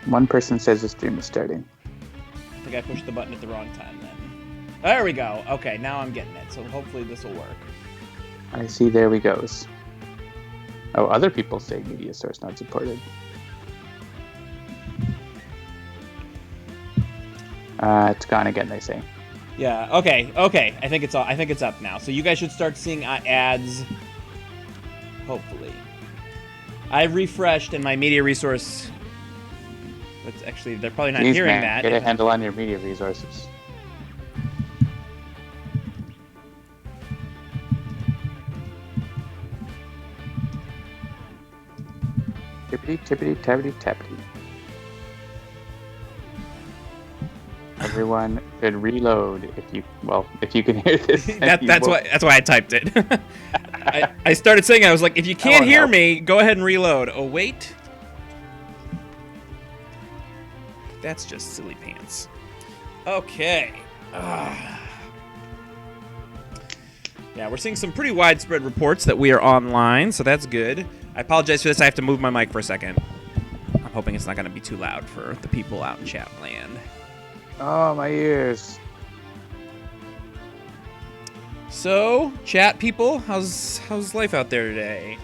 One person says the stream is starting. I think I pushed the button at the wrong time then. There we go. Okay, now I'm getting it. So hopefully this will work. I see. There we goes. Oh, other people say media source not supported. It's gone again, they say. Yeah. Okay. I think it's all. I think it's up now. So you guys should start seeing ads. Hopefully, I refreshed and my media resource. But actually, they're probably not hearing that. Get a handle on your media resources. Tippity tippity tappity tappity. Everyone should reload if you can hear this. That's why I typed it. I started saying, I was like, if you can't hear me, go ahead and reload. Oh wait, that's just silly pants. Okay. Yeah, we're seeing some pretty widespread reports that we are online, so that's good. I apologize for this. I have to move my mic for a second. I'm hoping it's not going to be too loud for the people out in chat land. Oh, my ears. So, chat people, how's life out there today?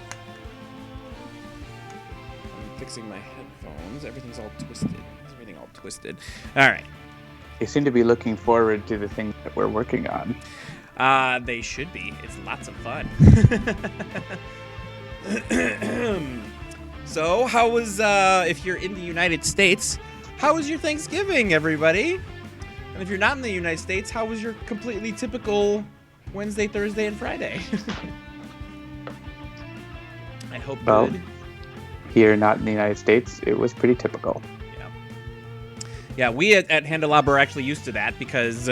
I'm fixing my headphones. Everything's all twisted. Everything all twisted. All right. They seem to be looking forward to the things that we're working on. They should be. It's lots of fun. So, how was, if you're in the United States, how was your Thanksgiving, everybody? And if you're not in the United States, how was your completely typical Wednesday, Thursday, and Friday? I hope good. Here, not in the United States, it was pretty typical. Yeah, we at Handelab are actually used to that because,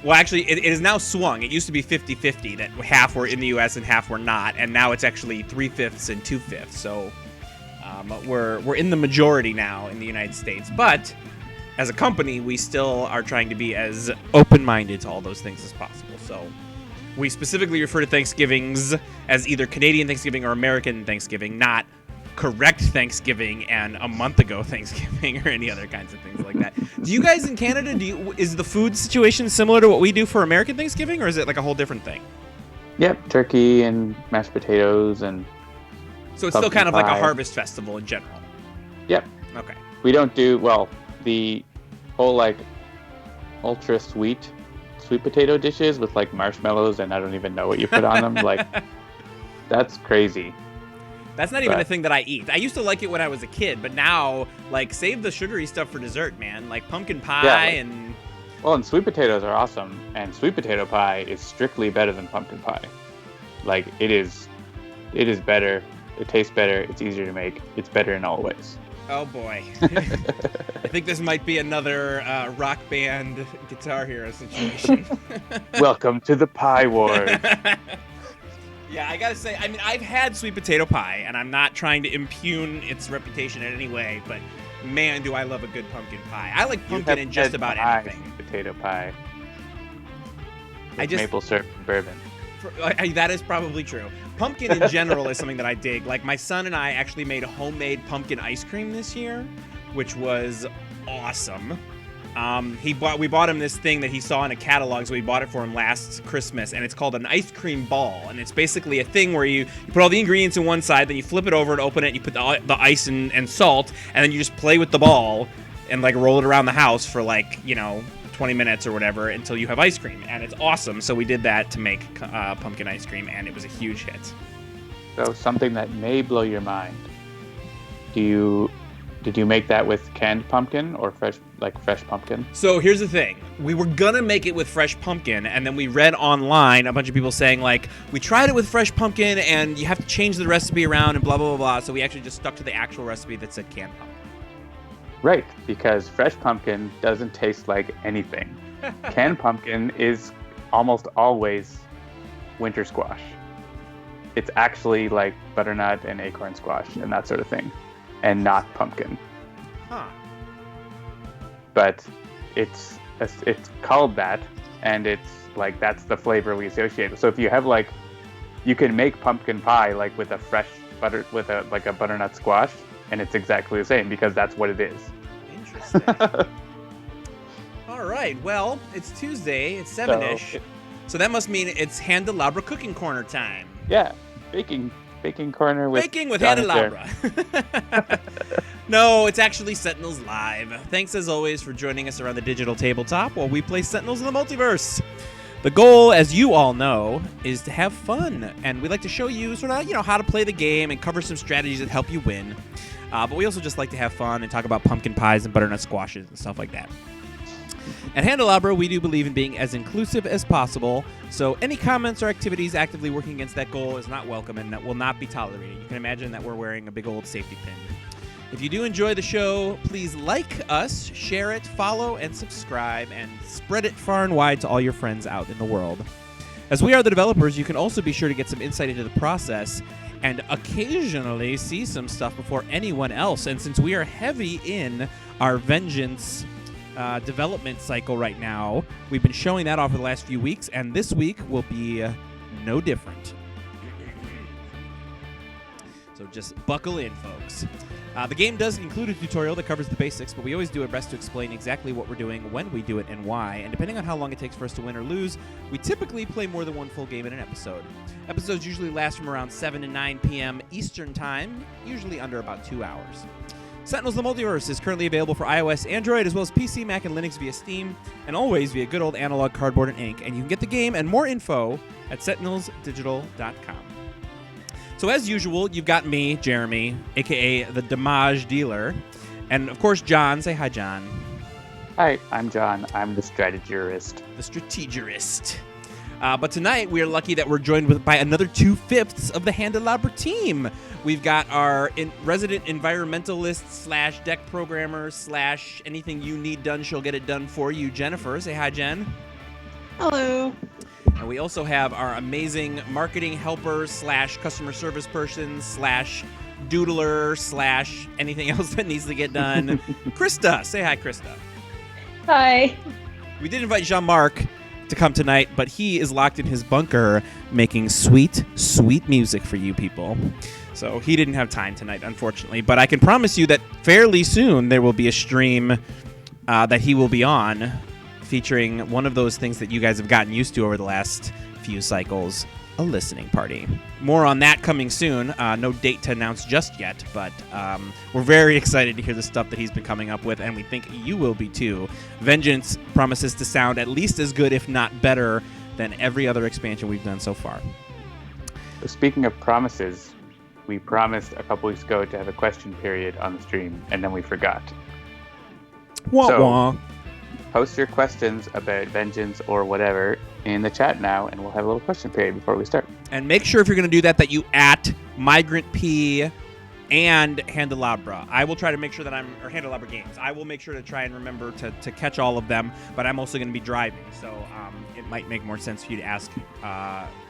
well, actually, it is now swung. It used to be 50-50, that half were in the U.S. and half were not, and now it's actually 3/5 and 2/5. So we're in the majority now in the United States. But as a company, we still are trying to be as open-minded to all those things as possible. So we specifically refer to Thanksgivings as either Canadian Thanksgiving or American Thanksgiving, not correct Thanksgiving and a month ago Thanksgiving or any other kinds of things like that. Do you guys in Canada, is the food situation similar to what we do for American Thanksgiving, or is it like a whole different thing? Yep, turkey and mashed potatoes and so it's still kind of like a harvest festival in general. Yep. Okay. We don't do, the whole like ultra sweet potato dishes with like marshmallows and I don't even know what you put on them. Like, that's crazy. That's not even a thing that I eat. I used to like it when I was a kid, but now, like, save the sugary stuff for dessert, man. Like pumpkin pie and... Well, and sweet potatoes are awesome, and sweet potato pie is strictly better than pumpkin pie. Like, it is better, it tastes better, it's easier to make, it's better in all ways. Oh, boy. I think this might be another rock band Guitar Hero situation. Welcome to the Pie Wars. Yeah, I gotta say, I mean, I've had sweet potato pie, and I'm not trying to impugn its reputation in any way, but man, do I love a good pumpkin pie. I like pumpkin in just about anything. Sweet potato pie. With maple syrup and bourbon. That is probably true. Pumpkin in general is something that I dig. Like, my son and I actually made homemade pumpkin ice cream this year, which was awesome. We bought him this thing that he saw in a catalog, so we bought it for him last Christmas, and it's called an ice cream ball, and it's basically a thing where you put all the ingredients in one side, then you flip it over and open it, and you put the ice and salt, and then you just play with the ball and like roll it around the house for 20 minutes or whatever until you have ice cream, and it's awesome. So we did that to make pumpkin ice cream, and it was a huge hit. So something that may blow your mind. Did you make that with canned pumpkin or fresh pumpkin? So here's the thing. We were gonna make it with fresh pumpkin, and then we read online a bunch of people saying, like, we tried it with fresh pumpkin, and you have to change the recipe around and blah, blah, blah, blah. So we actually just stuck to the actual recipe that said canned pumpkin. Right, because fresh pumpkin doesn't taste like anything. Canned pumpkin is almost always winter squash. It's actually like butternut and acorn squash and that sort of thing, and not pumpkin. Huh. But it's called that, and it's like that's the flavor we associate with. So if you have you can make pumpkin pie like with a fresh butter with a butternut squash, and it's exactly the same because that's what it is. this thing. All right. Well, it's Tuesday. It's 7-ish. So that must mean it's Handelabra cooking corner time. Yeah, baking corner with Baking with John and Handelabra. No, it's actually Sentinels Live. Thanks as always for joining us around the digital tabletop while we play Sentinels in the Multiverse. The goal, as you all know, is to have fun, and we like to show you sort of, how to play the game and cover some strategies that help you win. But we also just like to have fun and talk about pumpkin pies and butternut squashes and stuff like that. At Handelabra, we do believe in being as inclusive as possible, so any comments or activities actively working against that goal is not welcome and that will not be tolerated. You can imagine that we're wearing a big old safety pin. If you do enjoy the show, please like us, share it, follow, and subscribe, and spread it far and wide to all your friends out in the world. As we are the developers, you can also be sure to get some insight into the process and occasionally see some stuff before anyone else. And since we are heavy in our Vengeance development cycle right now, we've been showing that off for the last few weeks, and this week will be no different. So just buckle in, folks. The game does include a tutorial that covers the basics, but we always do our best to explain exactly what we're doing, when we do it, and why. And depending on how long it takes for us to win or lose, we typically play more than one full game in an episode. Episodes usually last from around 7 to 9 p.m. Eastern Time, usually under about 2 hours. Sentinels: The Multiverse is currently available for iOS, Android, as well as PC, Mac, and Linux via Steam, and always via good old analog cardboard and ink. And you can get the game and more info at sentinelsdigital.com. So as usual, you've got me, Jeremy, a.k.a. the Damage Dealer, and of course John. Say hi, John. Hi, I'm John. I'm the strategist. The strategist. But tonight we are lucky that we're joined by another 2/5 of the Handelabra team. We've got our resident environmentalist / deck programmer / anything you need done, she'll get it done for you, Jennifer. Say hi, Jen. Hello. And we also have our amazing marketing helper / customer service person / doodler / anything else that needs to get done, Krista. Say hi, Krista. Hi. We did invite Jean-Marc to come tonight, but he is locked in his bunker making sweet, sweet music for you people. So he didn't have time tonight, unfortunately. But I can promise you that fairly soon there will be a stream that he will be on, featuring one of those things that you guys have gotten used to over the last few cycles, a listening party. More on that coming soon. No date to announce just yet, but we're very excited to hear the stuff that he's been coming up with, and we think you will be too. Vengeance promises to sound at least as good, if not better, than every other expansion we've done so far. Speaking of promises, we promised a couple weeks ago to have a question period on the stream, and then we forgot. Wah. Post your questions about Vengeance or whatever in the chat now, and we'll have a little question period before we start. And make sure if you're going to do that you at Migrant P and Handelabra. I will try to make sure that or Handelabra Games. I will make sure to try and remember to catch all of them, but I'm also going to be driving, so it might make more sense for you to ask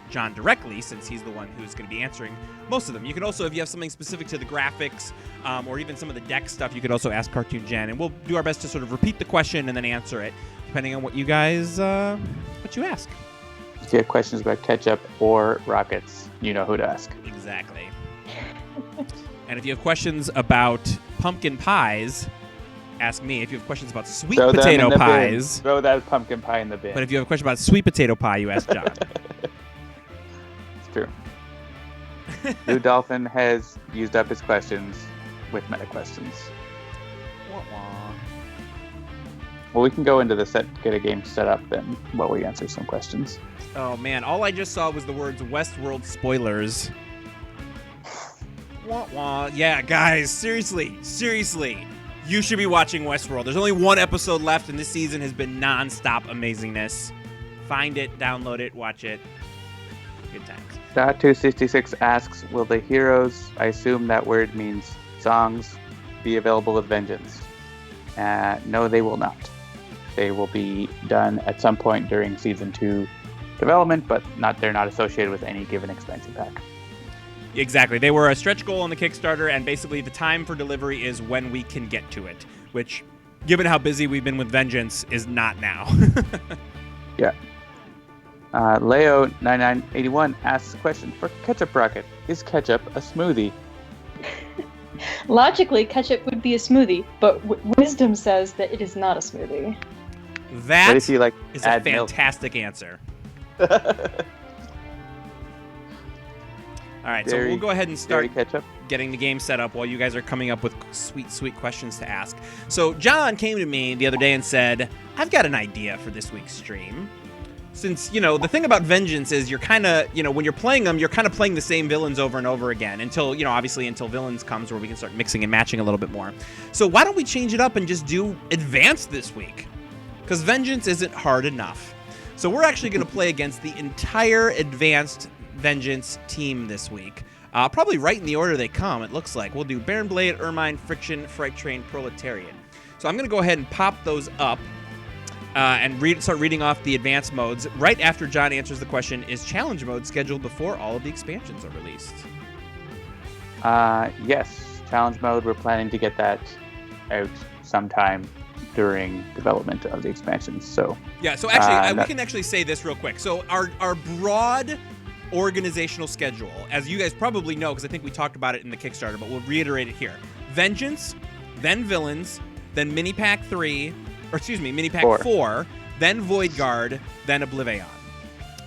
John directly, since he's the one who's going to be answering most of them. You can also, if you have something specific to the graphics or even some of the deck stuff, you could also ask Cartoon Jen, and we'll do our best to sort of repeat the question and then answer it, depending on what you guys, what you ask. If you have questions about ketchup or rockets, you know who to ask. Exactly. And if you have questions about pumpkin pies, ask me. If you have questions about sweet potato pies, throw that pumpkin pie in the bin. But if you have a question about sweet potato pie, you ask John. True. Blue Dolphin has used up his questions with meta questions. Well, we can go into the get a game set up then while we answer some questions. Oh man, all I just saw was the words Westworld spoilers. Yeah, guys, seriously, you should be watching Westworld. There's only one episode left, and this season has been non-stop amazingness. Find it, download it, watch it. Good times. .266 asks, will the heroes, I assume that word means songs, be available with Vengeance? No, they will not. They will be done at some point during Season 2 development, but they're not associated with any given expansion pack. Exactly. They were a stretch goal on the Kickstarter, and basically the time for delivery is when we can get to it, which, given how busy we've been with Vengeance, is not now. Yeah. Leo9981 asks a question for Ketchup Rocket. Is ketchup a smoothie? Logically, ketchup would be a smoothie, but wisdom says that it is not a smoothie. That What if you is a add milk? fantastic answer. All right, so Dairy- we'll go ahead and Dairy start ketchup. getting the game set up while you guys are coming up with sweet, sweet questions to ask. So John came to me the other day and said, I've got an idea for this week's stream. Since, the thing about Vengeance is you're kind of, when you're playing them, you're kind of playing the same villains over and over again until, obviously until Villains comes where we can start mixing and matching a little bit more. So why don't we change it up and just do Advanced this week? Because Vengeance isn't hard enough. So we're actually going to play against the entire Advanced Vengeance team this week. Probably right in the order they come, it looks like. We'll do Baron Blade, Ermine, Friction, Fright Train, Proletariat. So I'm going to go ahead and pop those up and start reading off the advanced modes. Right after John answers the question, is challenge mode scheduled before all of the expansions are released? Yes, challenge mode. We're planning to get that out sometime during development of the expansions. So yeah, so actually, we can actually say this real quick. So our broad organizational schedule, as you guys probably know, because I think we talked about it in the Kickstarter, but we'll reiterate it here. Vengeance, then Villains, then Mini Pack 3, or excuse me, Mini Pack 4, then Void Guard, then Oblivion.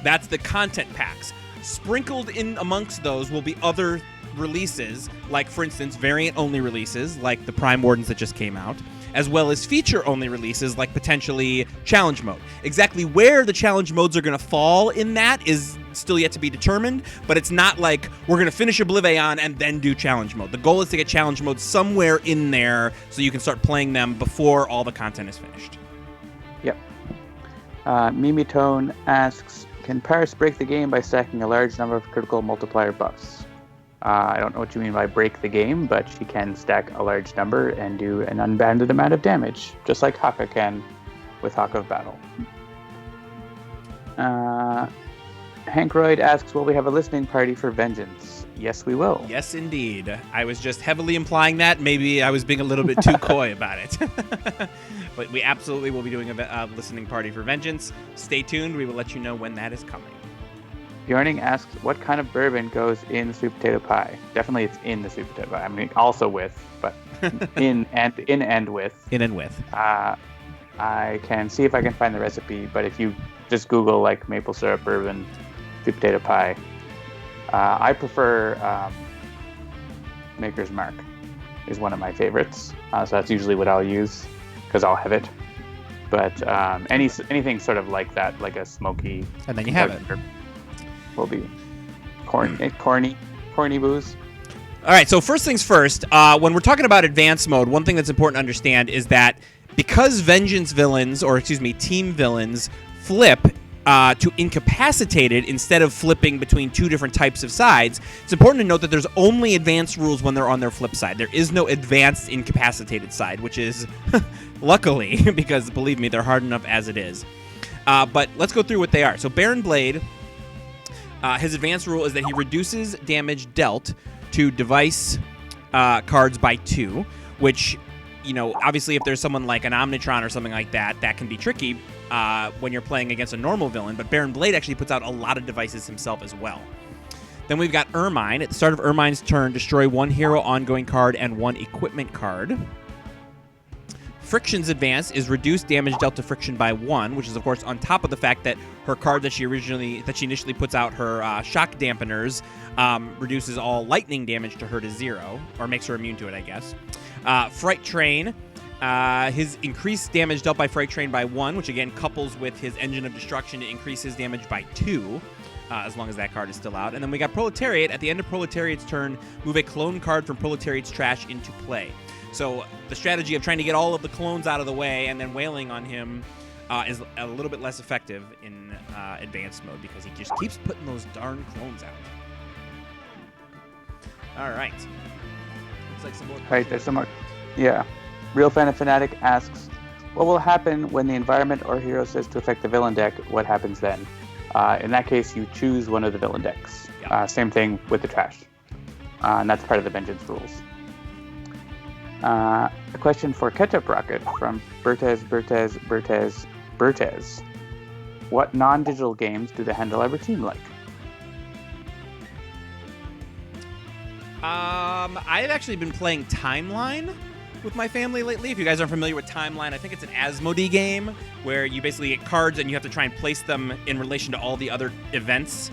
That's the content packs. Sprinkled in amongst those will be other releases, like, for instance, variant-only releases, like the Prime Wardens that just came out, as well as feature-only releases, like potentially Challenge Mode. Exactly where the Challenge Modes are going to fall in that is still yet to be determined, but it's not like we're going to finish Oblivion and then do Challenge Mode. The goal is to get Challenge Mode somewhere in there so you can start playing them before all the content is finished. Yep. Mimi Tone asks, can Paris break the game by stacking a large number of critical multiplier buffs? I don't know what you mean by break the game, but she can stack a large number and do an unbounded amount of damage, just like Haka can with Haka of Battle. Hankroyd asks, will we have a listening party for Vengeance? Yes, we will. Yes, indeed. I was just heavily implying that. Maybe I was being a little bit too coy about it. But we absolutely will be doing a listening party for Vengeance. Stay tuned. We will let you know when that is coming. Bjorning asks, what kind of bourbon goes in sweet potato pie? Definitely it's in the sweet potato pie. I mean, also with, but in and with. In and with. I can see if I can find the recipe, but if you just Google, like, maple syrup bourbon, sweet potato pie, I prefer Maker's Mark is one of my favorites. So that's usually what I'll use, because I'll have it. But anything sort of like that, like a smoky... And then you have it. Will be corny booze. All right, so first things first, when we're talking about advanced mode, one thing that's important to understand is that because Vengeance villains, or excuse me, team villains, flip to incapacitated instead of flipping between two different types of sides, it's important to note that there's only advanced rules when they're on their flip side. There is no advanced incapacitated side, which is luckily, because believe me, they're hard enough as it is. But let's go through what they are. So Baron Blade, his advanced rule is that he reduces damage dealt to device cards by 2, which, obviously if there's someone like an Omnitron or something like that, that can be tricky when you're playing against a normal villain, but Baron Blade actually puts out a lot of devices himself as well. Then we've got Ermine. At the start of Ermine's turn, destroy 1 hero ongoing card and 1 equipment card. Friction's advance is reduced damage dealt to Friction by 1, which is of course on top of the fact that her card that she initially puts out, her shock dampeners, reduces all lightning damage to her to 0, or makes her immune to it, I guess. Fright Train, his increased damage dealt by Fright Train by 1, which again couples with his Engine of Destruction to increase his damage by 2, as long as that card is still out. And then we got Proletariat. At the end of Proletariat's turn, move a clone card from Proletariat's trash into play. So the strategy of trying to get all of the clones out of the way and then wailing on him is a little bit less effective in advanced mode because he just keeps putting those darn clones out. All right. Looks like some more. Right, there's some more. Yeah. Real Fan of Fanatic asks, what will happen when the environment or hero says to affect the villain deck? What happens then? In that case, you choose one of the villain decks. Yeah. Same thing with the trash. And that's part of the Vengeance rules. A question for Ketchup Rocket from Bertez. What non-digital games do the Handelabra team like? I've actually been playing Timeline with my family lately. If you guys aren't familiar with Timeline, I think it's an Asmodee game where you basically get cards and you have to try and place them in relation to all the other events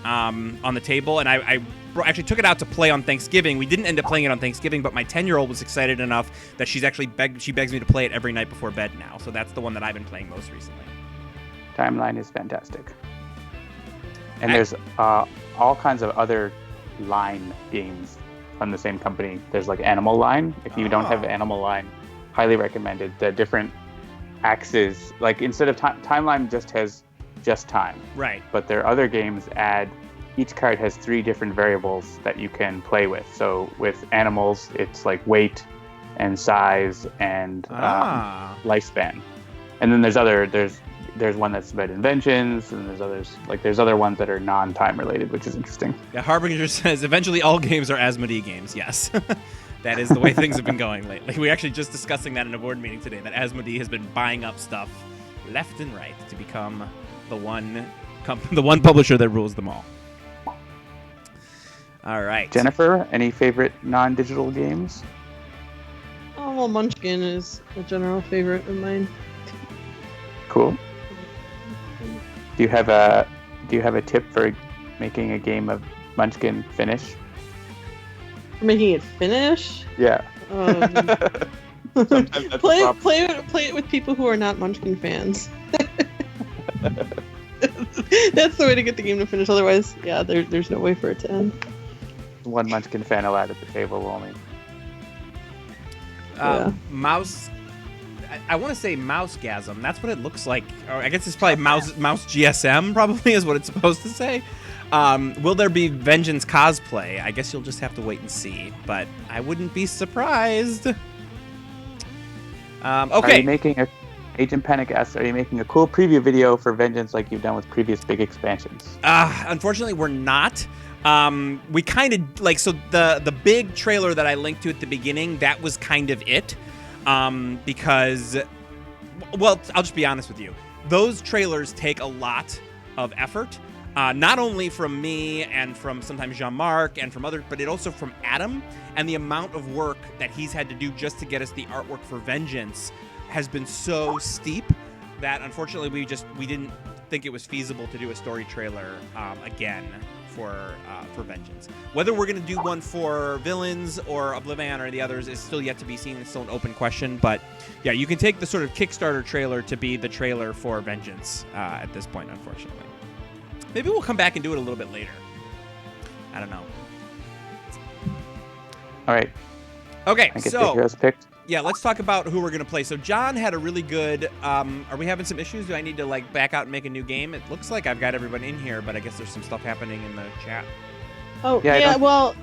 on the table. And I actually took it out to play on Thanksgiving. We didn't end up playing it on Thanksgiving, but my 10-year-old was excited enough that she begs me to play it every night before bed now. So that's the one that I've been playing most recently. Timeline is fantastic. And there's all kinds of other line games from the same company. There's like Animal Line. If you don't have Animal Line, highly recommended. The different axes, like instead of Timeline just has just time. Right. But their other games each card has 3 different variables that you can play with. So with animals, it's like weight and size and lifespan. And then there's one that's about inventions, and there's other ones that are non-time related, which is interesting. Yeah, Harbinger says eventually all games are Asmodee games. Yes, that is the way things have been going lately. We were actually just discussing that in a board meeting today. That Asmodee has been buying up stuff left and right to become the one publisher that rules them all. All right, Jennifer, any favorite non-digital games? Oh, well, Munchkin is a general favorite of mine. Cool. Do you have a tip for making a game of Munchkin finish? For making it finish? Yeah. Play it with people who are not Munchkin fans. That's the way to get the game to finish. Otherwise, yeah, there's no way for it to end. One Munchkin fan allowed at the table only. Mouse. I want to say Mousegasm. That's what it looks like. Or I guess it's probably Mouse GSM. Probably is what it's supposed to say. Will there be Vengeance cosplay? I guess you'll just have to wait and see. But I wouldn't be surprised. Okay. Are you making Agent Panic asks, are you making a cool preview video for Vengeance like you've done with previous big expansions? Unfortunately, we're not. We kind of so the big trailer that I linked to at the beginning, that was kind of it. Because, well, I'll just be honest with you. Those trailers take a lot of effort, not only from me and from sometimes Jean-Marc and from others, but it also from Adam. And the amount of work that he's had to do just to get us the artwork for Vengeance has been so steep that unfortunately we didn't think it was feasible to do a story trailer again for Vengeance. Whether we're going to do one for Villains or Oblivion or the others is still yet to be seen. It's still an open question. But yeah, you can take the sort of Kickstarter trailer to be the trailer for Vengeance at this point, unfortunately. Maybe we'll come back and do it a little bit later. I don't know. All right. Okay, I get so the heroes picked. Yeah, let's talk about who we're going to play. So John had a really good... are we having some issues? Do I need to back out and make a new game? It looks like I've got everyone in here, but I guess there's some stuff happening in the chat. Oh, yeah, well,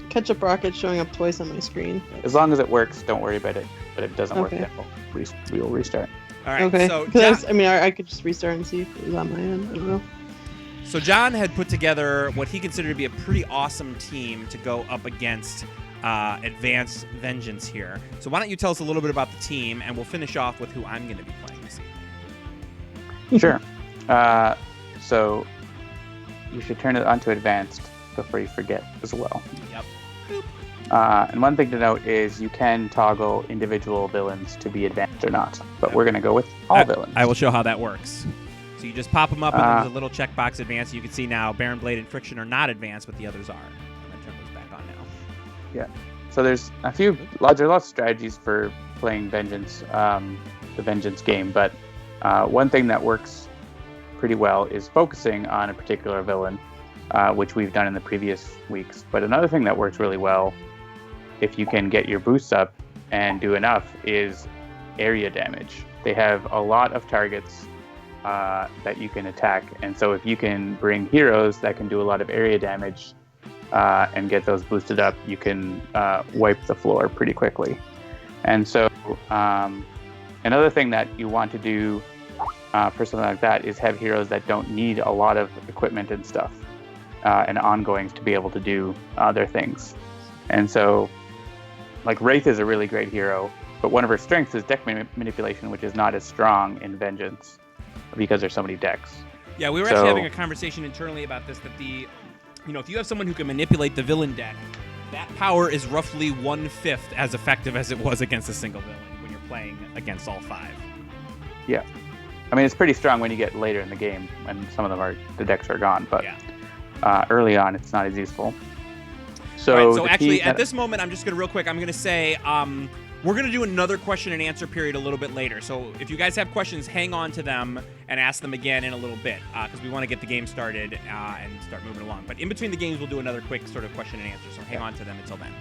Ketchup Rocket's showing up twice on my screen. As long as it works, don't worry about it. But if it doesn't work, then we will restart. All right, okay. So I could just restart and see if it was on my end. I don't know. So John had put together what he considered to be a pretty awesome team to go up against Advanced Vengeance here. So why don't you tell us a little bit about the team, and we'll finish off with who I'm going to be playing this evening. Sure. So you should turn it onto Advanced before you forget as well. Yep. And one thing to note is you can toggle individual villains to be advanced or not, but we're going to go with all villains. I will show how that works. So you just pop them up, and there's a little checkbox advanced. You can see now Baron Blade and Friction are not advanced, but the others are. I'm going to turn those back on now. Yeah. So there's lots of strategies for playing Vengeance, the Vengeance game, but one thing that works pretty well is focusing on a particular villain, which we've done in the previous weeks. But another thing that works really well, if you can get your boosts up and do enough, is area damage. They have a lot of targets that you can attack, and so if you can bring heroes that can do a lot of area damage and get those boosted up, you can wipe the floor pretty quickly. And so another thing that you want to do for something like that is have heroes that don't need a lot of equipment and stuff and ongoings to be able to do their things. And so Wraith is a really great hero, but one of her strengths is deck manipulation, which is not as strong in Vengeance because there's so many decks. Yeah, we were actually having a conversation internally about this, that the if you have someone who can manipulate the villain deck, that power is roughly 1/5 as effective as it was against a single villain when you're playing against all 5. Yeah. I mean, it's pretty strong when you get later in the game, and some of them the decks are gone, but early on, it's not as useful. So actually, at this moment, I'm just going to real quick, I'm going to say we're going to do another question and answer period a little bit later. So if you guys have questions, hang on to them and ask them again in a little bit because we want to get the game started and start moving along. But in between the games, we'll do another quick sort of question and answer. So hang on to them until then.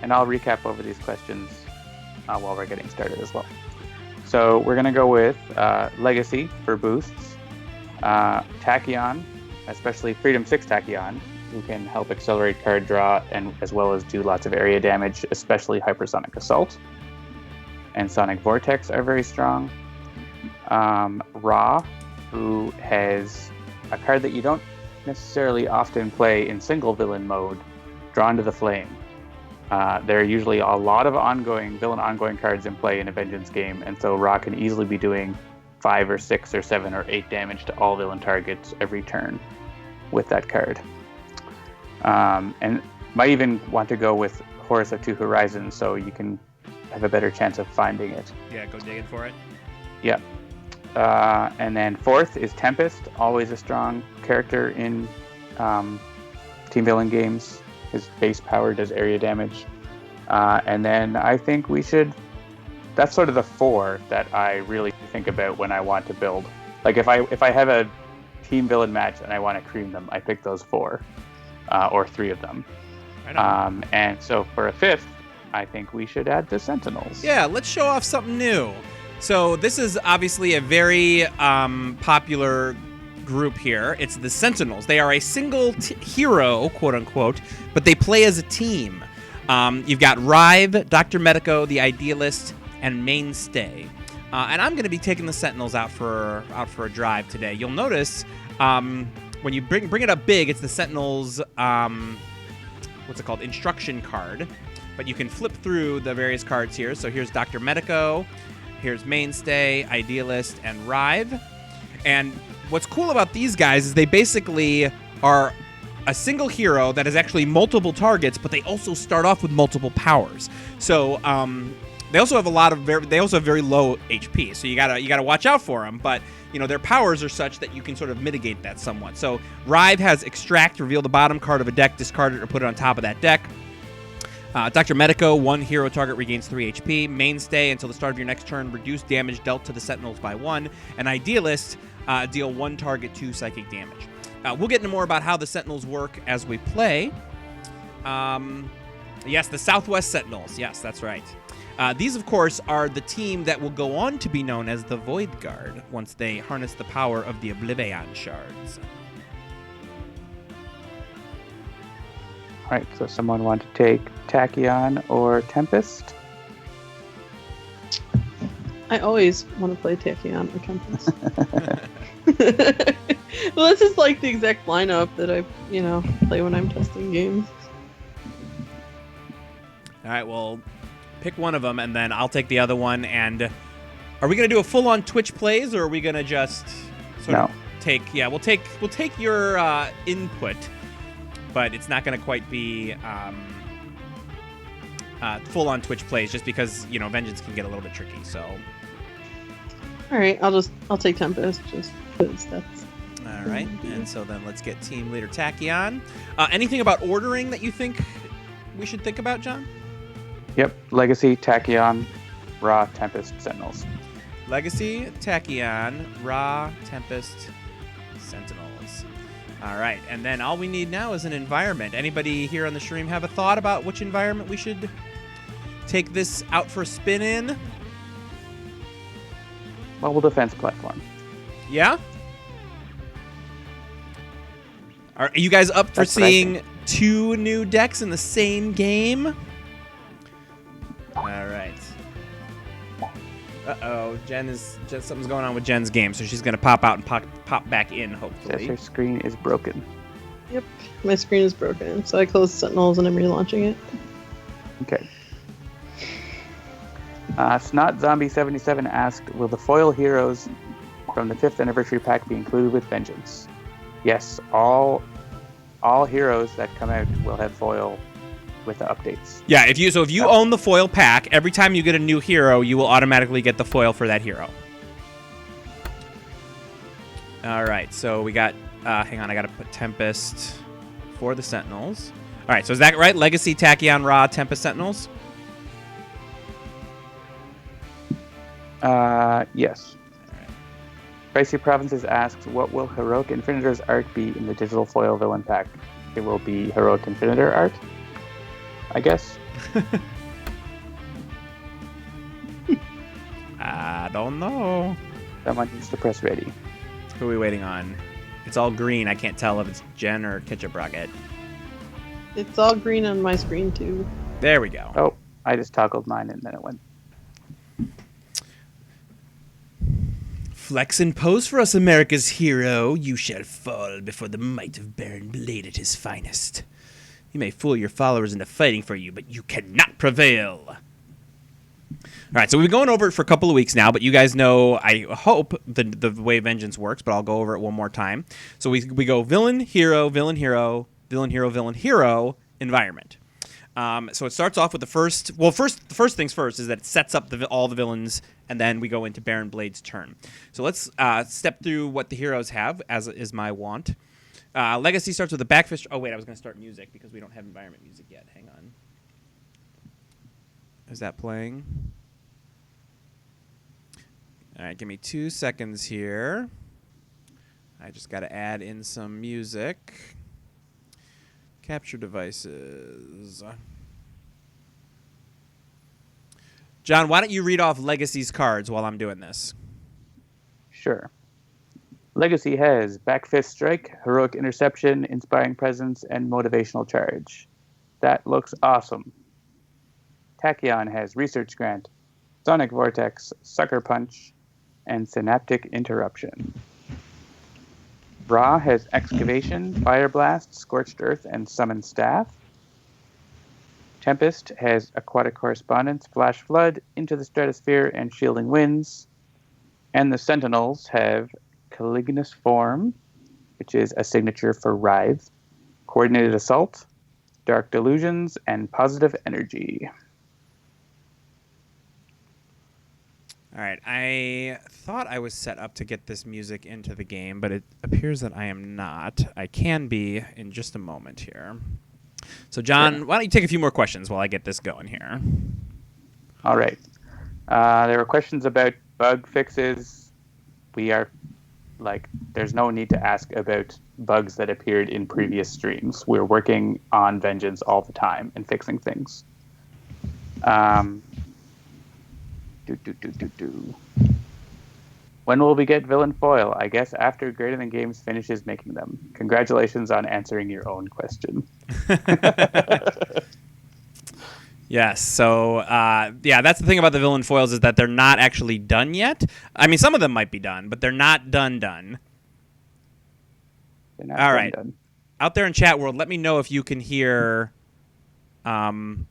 And I'll recap over these questions while we're getting started as well. So we're going to go with Legacy for boosts, Tachyon, especially Freedom 6 Tachyon, who can help accelerate card draw and as well as do lots of area damage, especially Hypersonic Assault. And Sonic Vortex are very strong. Ra, who has a card that you don't necessarily often play in single villain mode, Drawn to the Flame. There are usually a lot of villain ongoing cards in play in a Vengeance game, and so Ra can easily be doing 5 or 6 or 7 or 8 damage to all villain targets every turn with that card. And might even want to go with Horus of Two Horizons so you can have a better chance of finding it. Yeah, go digging for it. Yeah. And then fourth is Tempest, always a strong character in team villain games. His base power does area damage. And then I think that's sort of the 4 that I really think about when I want to build. Like if I have a team villain match and I want to cream them, I pick those 4. Or 3 of them. Right. And so for a 5th, I think we should add the Sentinels. Yeah, let's show off something new. So this is obviously a very popular group here. It's the Sentinels. They are a single hero, quote unquote, but they play as a team. You've got Rive, Dr. Medico, the Idealist, and Mainstay. And I'm going to be taking the Sentinels out for a drive today. You'll notice when you bring it up big, it's the Sentinels, what's it called, instruction card. But you can flip through the various cards here. So here's Dr. Medico, here's Mainstay, Idealist, and Rive. And what's cool about these guys is they basically are a single hero that has actually multiple targets, but they also start off with multiple powers. So they also have very low HP. So you gotta watch out for them. But their powers are such that you can sort of mitigate that somewhat. So Rive has Extract, reveal the bottom card of a deck, discard it, or put it on top of that deck. Dr. Medico, 1 hero target regains 3 HP. Mainstay, until the start of your next turn, reduce damage dealt to the Sentinels by 1. And Idealist, deal 1 target 2 psychic damage. We'll get into more about how the Sentinels work as we play. Yes, the Southwest Sentinels. Yes, that's right. These, of course, are the team that will go on to be known as the Void Guard once they harness the power of the Oblivion Shards. All right, so someone want to take Tachyon or Tempest? I always want to play Tachyon or Tempest. Well, this is like the exact lineup that I, play when I'm testing games. All right, well, pick one of them, and then I'll take the other one. And are we going to do a full-on Twitch plays, or are we going to just sort of take? Yeah, we'll take your input, but it's not going to quite be full-on Twitch plays, just because Vengeance can get a little bit tricky. So, all right, I'll take Tempest just because that's. All right, and so then let's get Team Leader Tachyon. Anything about ordering that you think we should think about, John? Yep, Legacy, Tachyon, Ra, Tempest, Sentinels. Legacy, Tachyon, Ra, Tempest, Sentinels. All right, and then all we need now is an environment. Anybody here on the stream have a thought about which environment we should take this out for a spin in? Mobile defense platform. Yeah? Are you guys up for seeing 2 new decks in the same game? All right. Uh-oh, something's going on with Jen's game, so she's gonna pop out and pop back in, hopefully. Yes, her screen is broken. Yep, my screen is broken, so I closed Sentinels and I'm relaunching it. Okay. Snot Zombie 77 asked, will the foil heroes from the 5th anniversary pack be included with Vengeance? Yes, all all heroes that come out will have foil with the updates. Yeah, if you own the foil pack, every time you get a new hero, you will automatically get the foil for that hero. All right, so we got. Hang on, I gotta put Tempest for the Sentinels. All right, so is that right? Legacy, Tachyon, Ra, Tempest, Sentinels. Yes. Pricey Provinces asks, what will Heroic Infinitor's art be in the digital foil villain pack? It will be Heroic Infinitor art, I guess. I don't know. Someone needs to press ready. Who are we waiting on? It's all green. I can't tell if it's Jen or Ketchup Rocket. It's all green on my screen, too. There we go. Oh, I just toggled mine and then it went. Flex and pose for us, America's hero. You shall fall before the might of Baron Blade at his finest. You may fool your followers into fighting for you, but you cannot prevail. All right, so we've been going over it for a couple of weeks now, but you guys know, I hope, the way Vengeance works, but I'll go over it one more time. So we go villain, hero, villain, hero, villain, hero, villain, hero, environment. So it starts off with the first things first is that it sets up all the villains, and then we go into Baron Blade's turn. So let's step through what the heroes have, as is my wont. Legacy starts with the backfish. Oh, wait, I was going to start music because we don't have environment music yet. Hang on. Is that playing? All right, give me 2 seconds here. I just got to add in some music. Capture devices. John, why don't you read off Legacy's cards while I'm doing this? Sure. Legacy has Backfist Strike, Heroic Interception, Inspiring Presence, and Motivational Charge. That looks awesome. Tachyon has Research Grant, Sonic Vortex, Sucker Punch, and Synaptic Interruption. Ra has Excavation, Fire Blast, Scorched Earth, and Summon Staff. Tempest has Aquatic Correspondence, Flash Flood, Into the Stratosphere, and Shielding Winds. And the Sentinels have Caligulous Form, which is a signature for Wraith, Coordinated Assault, Dark Delusions, and Positive Energy. All right, I thought I was set up to get this music into the game, but it appears that I am not. I can be in just a moment here. So, John, why don't you take a few more questions while I get this going here? All right. There were questions about bug fixes. There's no need to ask about bugs that appeared in previous streams. We're working on Vengeance all the time and fixing things. When will we get villain foil? I guess after Greater Than Games finishes making them. Congratulations on answering your own question. Yes, so that's the thing about the villain foils is that they're not actually done yet. I mean, some of them might be done, but they're not done. They're not all done, right. done. Out there in chat world, let me know if you can hear Time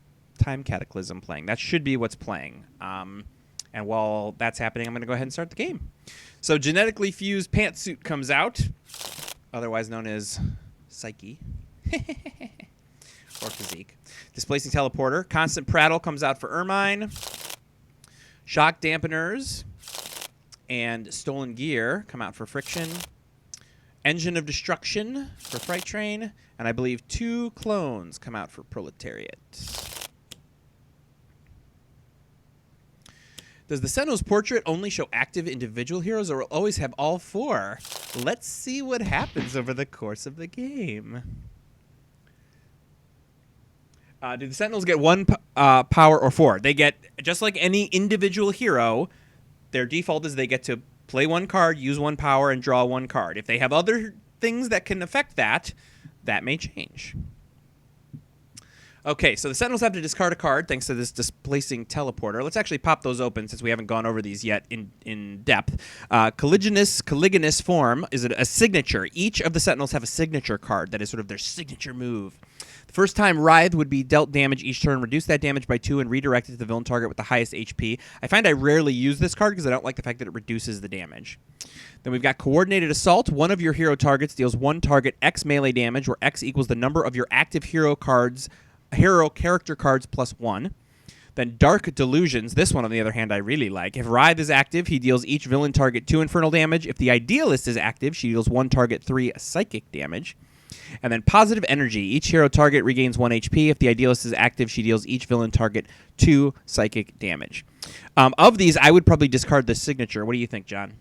Cataclysm playing. That should be what's playing. And while that's happening, I'm going to go ahead and start the game. So Genetically Fused Pantsuit comes out, otherwise known as Psyche. Or Physique. Displacing Teleporter. Constant Prattle comes out for Ermine. Shock Dampeners and Stolen Gear come out for Friction. Engine of Destruction for Fright Train. And I believe 2 clones come out for Proletariat. Does the Sentinel's portrait only show active individual heroes or will always have all 4? Let's see what happens over the course of the game. Do the Sentinels get 1 power or 4? They get, just like any individual hero, their default is they get to play 1 card, use 1 power, and draw 1 card. If they have other things that can affect that, that may change. Okay, so the Sentinels have to discard a card thanks to this Displacing Teleporter. Let's actually pop those open since we haven't gone over these yet in depth. Caligulous Form is a signature. Each of the Sentinels have a signature card that is sort of their signature move. The first time Wraith would be dealt damage each turn, reduce that damage by 2, and redirect it to the villain target with the highest HP. I find I rarely use this card because I don't like the fact that it reduces the damage. Then we've got Coordinated Assault. One of your hero targets deals one target X melee damage, where X equals the number of your active hero character cards plus 1. Then Dark Delusions. This one, on the other hand, I really like. If Wraith is active, he deals each villain target 2 infernal damage. If the Idealist is active, she deals one target 3 psychic damage. And then Positive Energy. Each hero target regains 1 HP. If the Idealist is active, she deals each villain target 2 psychic damage. Of these, I would probably discard the signature. What do you think, John?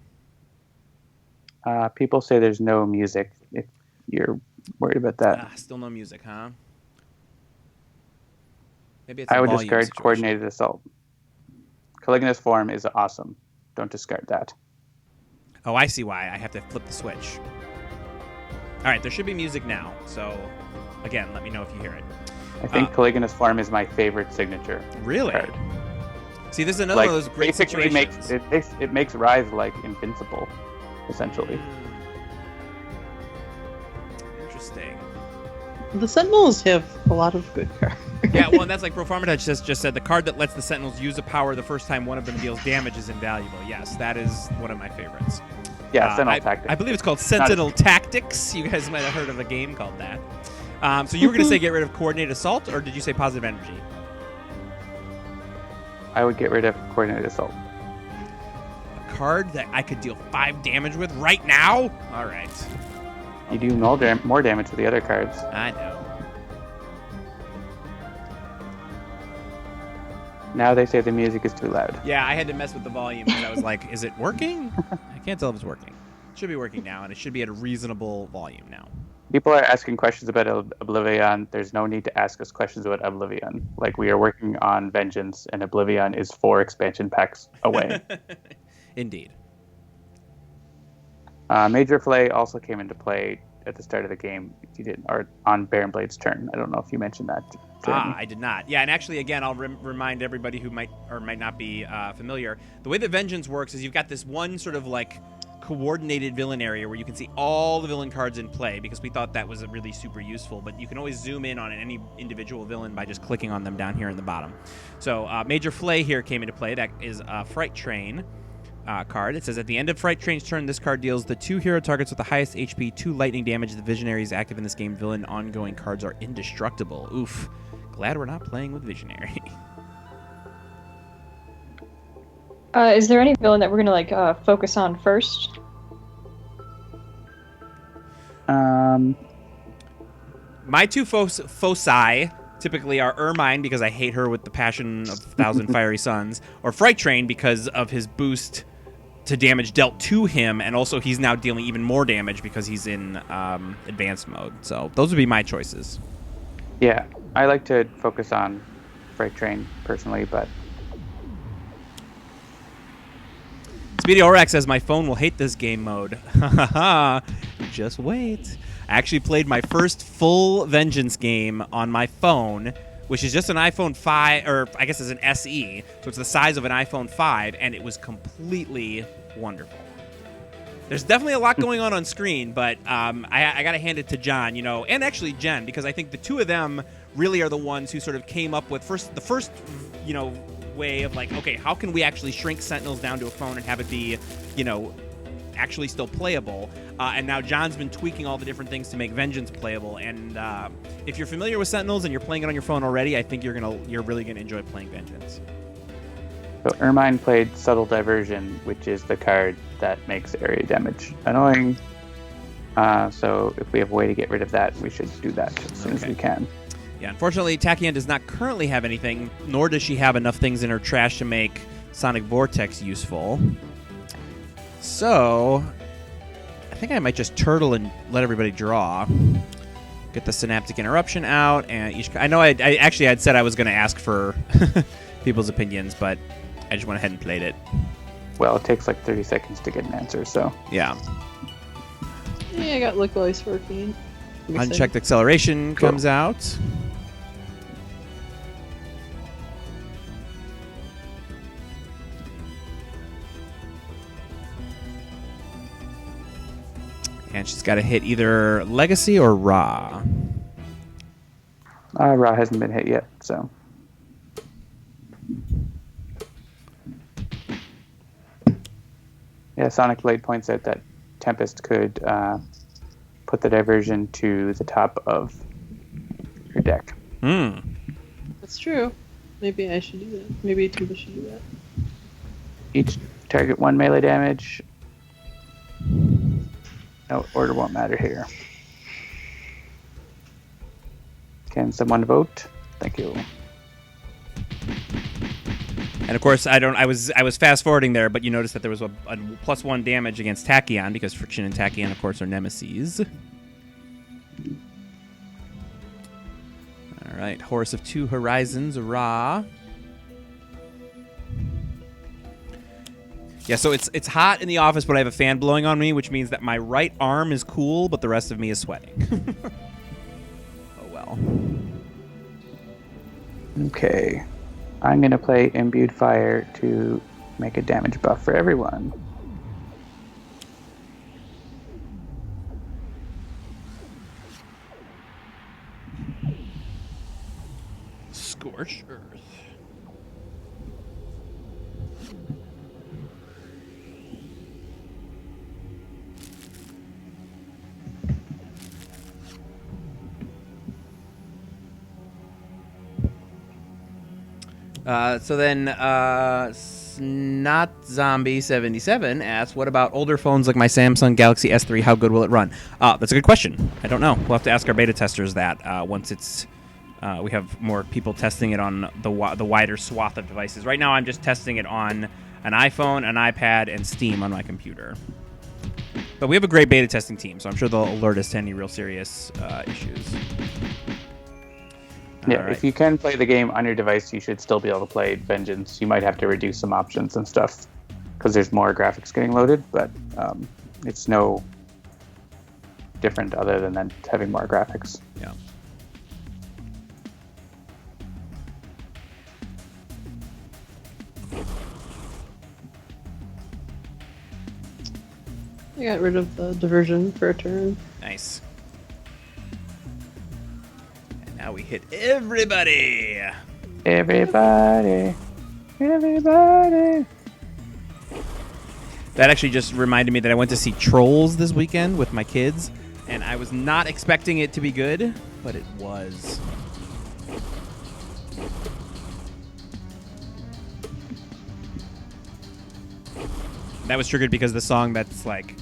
People say there's no music. If you're worried about that. Still no music, huh? Maybe it's I would discard Coordinated Assault. Caligula's form is awesome. Don't discard that. Oh, I see why. I have to flip the switch. All right, there should be music now. So, again, let me know if you hear it. I think Caligula's form is my favorite signature. Really? Card. See, this is another one of those great basically situations. It makes Wraith like invincible, essentially. Interesting. The Sentinels have a lot of good cards. Yeah, well, and that's like Profarmatech just said. The card that lets the Sentinels use a power the first time one of them deals damage is invaluable. Yes, that is one of my favorites. Yeah, Sentinel Tactics. I believe it's called Sentinel Tactics. You guys might have heard of a game called that. So you were going to say get rid of Coordinated Assault, or did you say Positive Energy? I would get rid of Coordinated Assault. A card that I could deal 5 damage with right now? All right. You do more damage with the other cards. I know. Now they say the music is too loud. Yeah, I had to mess with the volume because I was like, is it working? I can't tell if it's working. It should be working now, and it should be at a reasonable volume now. People are asking questions about Oblivion. There's no need to ask us questions about Oblivion. Like, we are working on Vengeance, and Oblivion is 4 expansion packs away. Indeed. Major Flay also came into play at the start of the game. You did, or on Baron Blade's turn. I don't know if you mentioned that. I did not. Yeah, and actually, again, I'll remind everybody who might or might not be familiar. The way that Vengeance works is you've got this one sort of like coordinated villain area where you can see all the villain cards in play, because we thought that was really super useful, but you can always zoom in on any individual villain by just clicking on them down here in the bottom. So Major Flay here came into play. That is a Fright Train card. It says at the end of Fright Train's turn, this card deals the 2 hero targets with the highest HP 2 lightning damage. The Visionaries active in this game. Villain ongoing cards are indestructible. Oof. Glad we're not playing with Visionary. Is there any villain that we're gonna focus on first? My 2 foci typically are Ermine, because I hate her with the passion of 1,000 fiery suns, or Fright Train because of his boost to damage dealt to him, and also he's now dealing even more damage because he's in advanced mode. So those would be my choices. Yeah, I like to focus on Fright Train personally, but Speedy Orax says my phone will hate this game mode. Just wait. I actually played my first full Vengeance game on my phone, which is just an iPhone 5, or I guess it's an SE, so it's the size of an iPhone 5, and it was completely wonderful. There's definitely a lot going on screen, but I got to hand it to John, and actually Jen, because I think the 2 of them really are the ones who sort of came up with the first way of like, okay, how can we actually shrink Sentinels down to a phone and have it be, actually still playable? And now John's been tweaking all the different things to make Vengeance playable. And if you're familiar with Sentinels and you're playing it on your phone already, I think you're really gonna enjoy playing Vengeance. So Ermine played Subtle Diversion, which is the card that makes area damage annoying. So if we have a way to get rid of that, we should do that as soon as we can. Yeah, unfortunately, Tachyon does not currently have anything, nor does she have enough things in her trash to make Sonic Vortex useful. So I think I might just turtle and let everybody draw. Get the Synaptic Interruption out, and I know I actually had said I was going to ask for people's opinions, but I just went ahead and played it. Well, it takes like 30 seconds to get an answer, so. Yeah. Yeah, I got Lick Voice working. Unchecked Acceleration comes out. And she's got to hit either Legacy or Ra. Ra hasn't been hit yet, so. And Yeah, Sonic Blade points out that Tempest could put the diversion to the top of your deck. That's true. Maybe I should do that. Maybe Tempest should do that. Each target 1 melee damage. No, order won't matter here. Can someone vote? Thank you. And of course, I was fast forwarding there, but you noticed that there was a +1 damage against Tachyon because Friction and Tachyon, of course, are nemesis. All right, Horus of Two Horizons, Ra. Yeah, so it's hot in the office, but I have a fan blowing on me, which means that my right arm is cool, but the rest of me is sweating. Oh well. Okay. I'm going to play Imbued Fire to make a damage buff for everyone. Scorch Earth. So then, Not Zombie 77 asks, "What about older phones like my Samsung Galaxy S3? How good will it run?" That's a good question. I don't know. We'll have to ask our beta testers that once it's we have more people testing it on the wider swath of devices. Right now, I'm just testing it on an iPhone, an iPad, and Steam on my computer. But we have a great beta testing team, so I'm sure they'll alert us to any real serious issues. Yeah, All right. if you can play the game on your device, you should still be able to play Vengeance. You might have to reduce some options and stuff because there's more graphics getting loaded, but it's no different other than having more graphics. Yeah. I got rid of the diversion for a turn. Nice. And now we hit everybody. Everybody. Everybody. That actually just reminded me that I went to see Trolls this weekend with my kids, and I was not expecting it to be good, but it was. That was triggered because the song that's like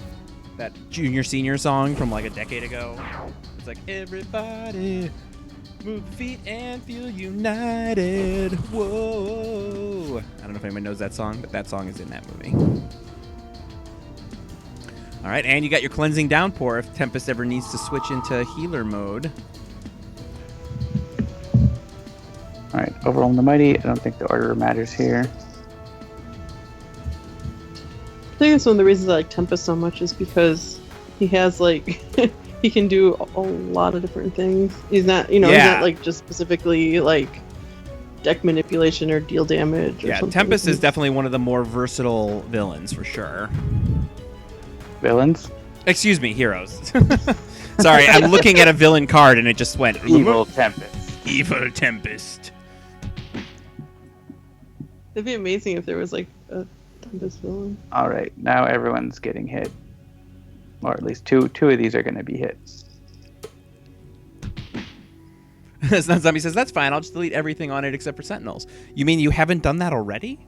that junior senior song from like a decade ago. It's like, everybody move your feet and feel united. Whoa. I don't know if anyone knows that song, but that song is in that movie. All right, and you got your cleansing downpour if Tempest ever needs to switch into healer mode. All right, Overwhelm the Mighty. I don't think the order matters here. I think it's one of the reasons I like Tempest so much is because he has like he can do a lot of different things. He's not, he's not like just specifically like deck manipulation or deal damage. Or something. Tempest is definitely one of the more versatile villains for sure. Villains? Excuse me, heroes. Sorry, I'm looking at a villain card and it just went Evil Tempest. Evil Tempest. It'd be amazing if there was like a Tempest villain. All right, now everyone's getting hit, or at least two of these are going to be hit. Snun Zombie says, "That's fine. I'll just delete everything on it except for Sentinels." You mean you haven't done that already?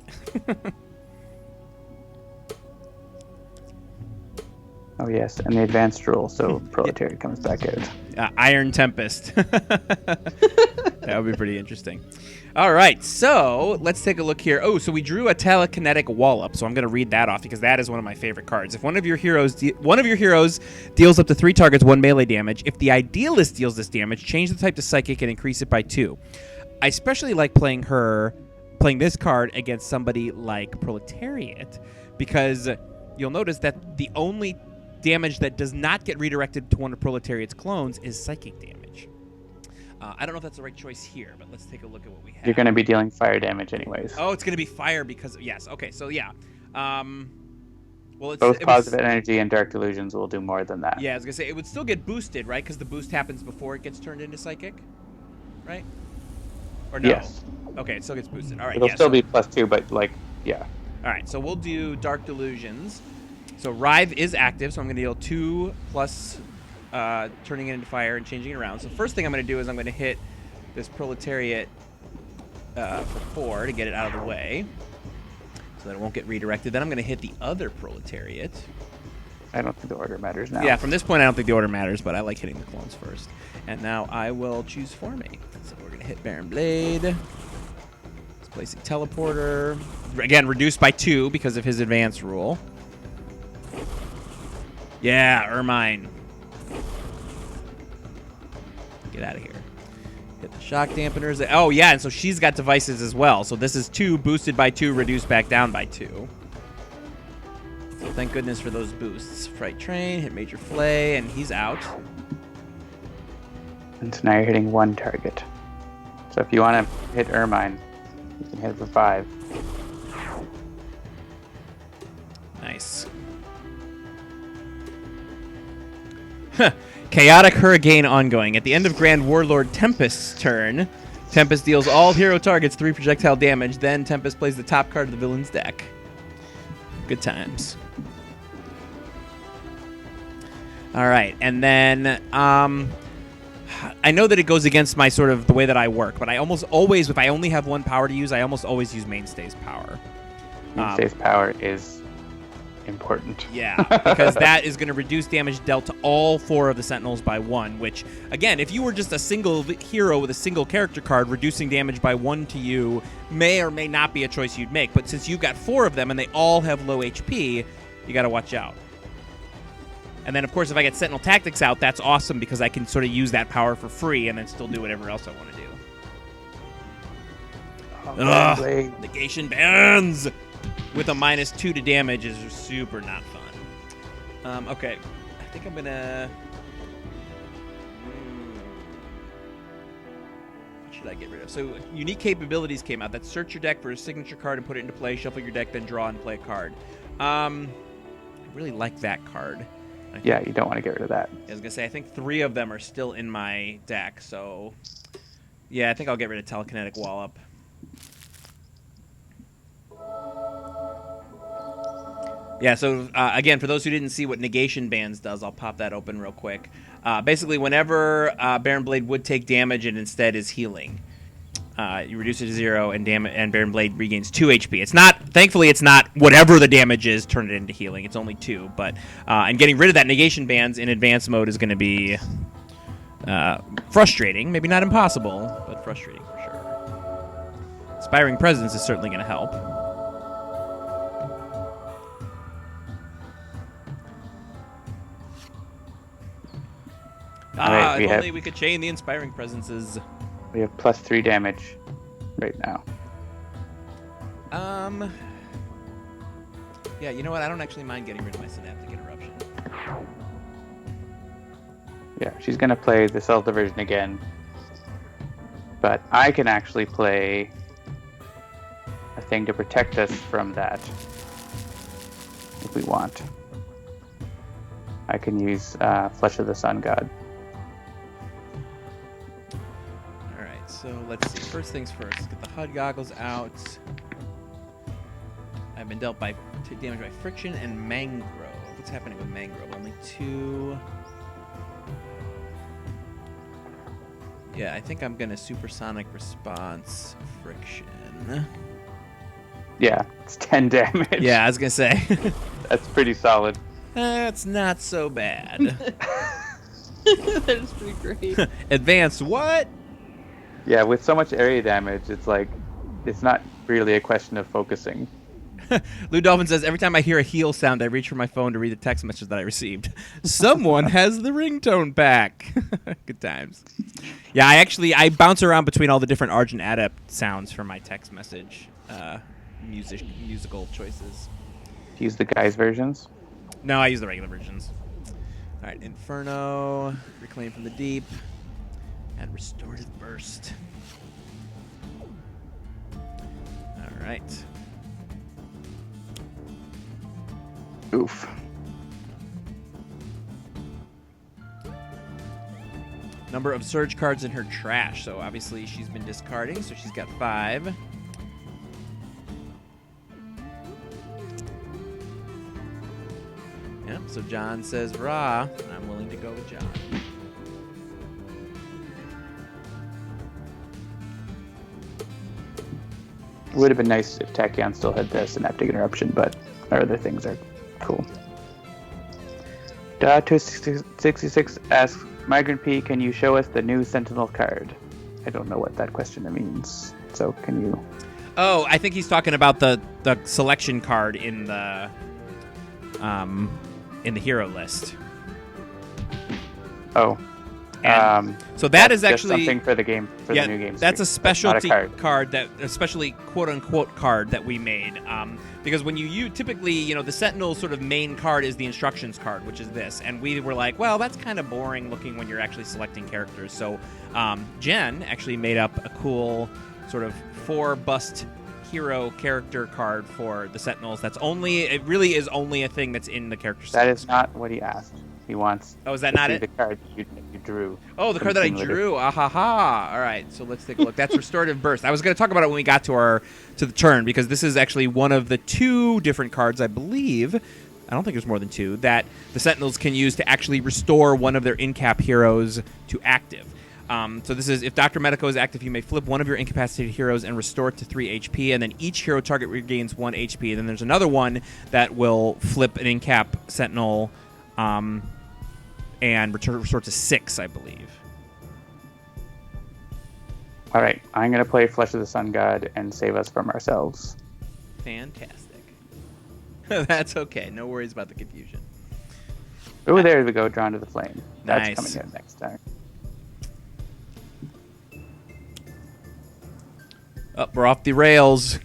Oh yes, and the advanced rule, so Proletariat comes back out. Iron Tempest. That would be pretty interesting. All right, so let's take a look here. Oh, so we drew a telekinetic wallop, so I'm going to read that off because that is one of my favorite cards. If one of your heroes deals up to 3 targets 1 melee damage, if the Idealist deals this damage, change the type to Psychic and increase it by 2. I especially like playing this card against somebody like Proletariat because you'll notice that the only damage that does not get redirected to one of Proletariat's clones is Psychic damage. I don't know if that's the right choice here, but let's take a look at what we have. You're going to be dealing fire damage anyways. Oh, it's going to be fire because... Yes, okay, so yeah. Well, Both Positive Energy and Dark Delusions will do more than that. Yeah, I was going to say, it would still get boosted, right? Because the boost happens before it gets turned into Psychic, right? Or no? Yes. Okay, it still gets boosted. All right, It'll still be +2, but yeah. All right, so we'll do Dark Delusions. So Wraith is active, so I'm going to deal 2 plus turning it into fire and changing it around. So first thing I'm going to do is I'm going to hit this Proletariat for 4 to get it out of the way, so that it won't get redirected. Then I'm going to hit the other Proletariat. I don't think the order matters now. Yeah, from this point I don't think the order matters, but I like hitting the clones first. And now I will choose forming. So we're going to hit Baron Blade. Placing teleporter. Again, reduced by 2 because of his advance rule. Yeah, Ermine. Get out of here. Hit the shock dampeners. Oh, yeah, and so she's got devices as well. So this is 2 boosted by 2, reduced back down by 2. So thank goodness for those boosts. Fright Train, hit Major Flay, and he's out. And so now you're hitting 1 target. So if you want to hit Ermine, you can hit it for 5. Nice. Chaotic Hurricane ongoing. At the end of Grand Warlord Tempest's turn, Tempest deals all hero targets 3 projectile damage. Then Tempest plays the top card of the villain's deck. Good times. All right, and then I know that it goes against my sort of the way that I work, but I almost always, if I only have 1 power to use, I almost always use Mainstay's power. Mainstay's power is important. Yeah, because that is going to reduce damage dealt to all 4 of the Sentinels by 1, which, again, if you were just a single hero with a single character card, reducing damage by 1 to you may or may not be a choice you'd make. But since you've got 4 of them and they all have low HP, you got to watch out. And then, of course, if I get Sentinel Tactics out, that's awesome because I can sort of use that power for free and then still do whatever else I want to do. Ugh, negation bands with a -2 to damage is super not fun. Okay, I think I'm gonna. What should I get rid of? So unique capabilities came out. That's search your deck for a signature card and put it into play. Shuffle your deck, then draw and play a card. I really like that card. Yeah, you don't want to get rid of that. I was gonna say I think 3 of them are still in my deck, so yeah, I think I'll get rid of Telekinetic Wallop. Yeah, so again, for those who didn't see what Negation Bands does, I'll pop that open real quick. Basically, whenever Baron Blade would take damage, it instead is healing. You reduce it to 0, and Baron Blade regains 2 HP. It's not, thankfully, it's not whatever the damage is, turn it into healing. It's only 2. But and getting rid of that Negation Bands in advanced mode is going to be frustrating. Maybe not impossible, but frustrating for sure. Inspiring Presence is certainly going to help. If only we could chain the Inspiring Presences. We have +3 damage right now. Yeah, you know what? I don't actually mind getting rid of my Synaptic Interruption. Yeah, she's going to play the Cell Diversion again. But I can actually play a thing to protect us from that if we want. I can use Flesh of the Sun God. So let's see. First things first. Get the HUD goggles out. I've been dealt by damage by Friction and Mangrove. What's happening with Mangrove? Only 2. Yeah, I think I'm gonna Supersonic Response Friction. Yeah, it's 10 damage. Yeah, I was gonna say. That's pretty solid. That's not so bad. That is pretty great. Advanced what? Yeah, with so much area damage, it's like, it's not really a question of focusing. Lou Dolphin says, every time I hear a heal sound, I reach for my phone to read the text message that I received. Someone has the ringtone back. Good times. Yeah, I bounce around between all the different Argent Adept sounds for my text message musical choices. Use the guys' versions? No, I use the regular versions. All right, Inferno, Reclaim from the Deep. And Restorative Burst. All right. Oof. Number of Surge cards in her trash. So obviously she's been discarding, so she's got 5. So John says Ra, and I'm willing to go with John. It would have been nice if Tachyon still had the synaptic interruption, but our other things are cool. Da266 asks, Migrant P, can you show us the new Sentinel card? I don't know what that question means, so can you... Oh, I think he's talking about the selection card in the hero list. Oh. And so that is actually something for the game, for the new game. That's a specialty card. that, especially quote unquote card that we made. Because when you typically, the Sentinel sort of main card is the instructions card, which is this, and we were like, well, that's kind of boring looking when you're actually selecting characters. So Jen actually made up a cool sort of 4-bust hero character card for the Sentinels. It really is only a thing that's in the character set. That is not what he asked. He wants. Oh, is that not it? The card you drew. Oh, the card that I drew. Ah ha ha. All right, so let's take a look. That's Restorative Burst. I was going to talk about it when we got to the turn, because this is actually one of the 2 different cards, I believe. I don't think there's more than 2 that the Sentinels can use to actually restore one of their in-cap heroes to active. So this is, if Dr. Medico is active, you may flip one of your incapacitated heroes and restore it to 3 HP, and then each hero target regains 1 HP. And then there's another one that will flip an in-cap Sentinel and restore to 6, I believe. All right, I'm going to play Flesh of the Sun God and save us from ourselves. Fantastic. That's okay. No worries about the confusion. Oh, there we go. Drawn to the Flame. That's Nice. coming in next time. Oh, we're off the rails.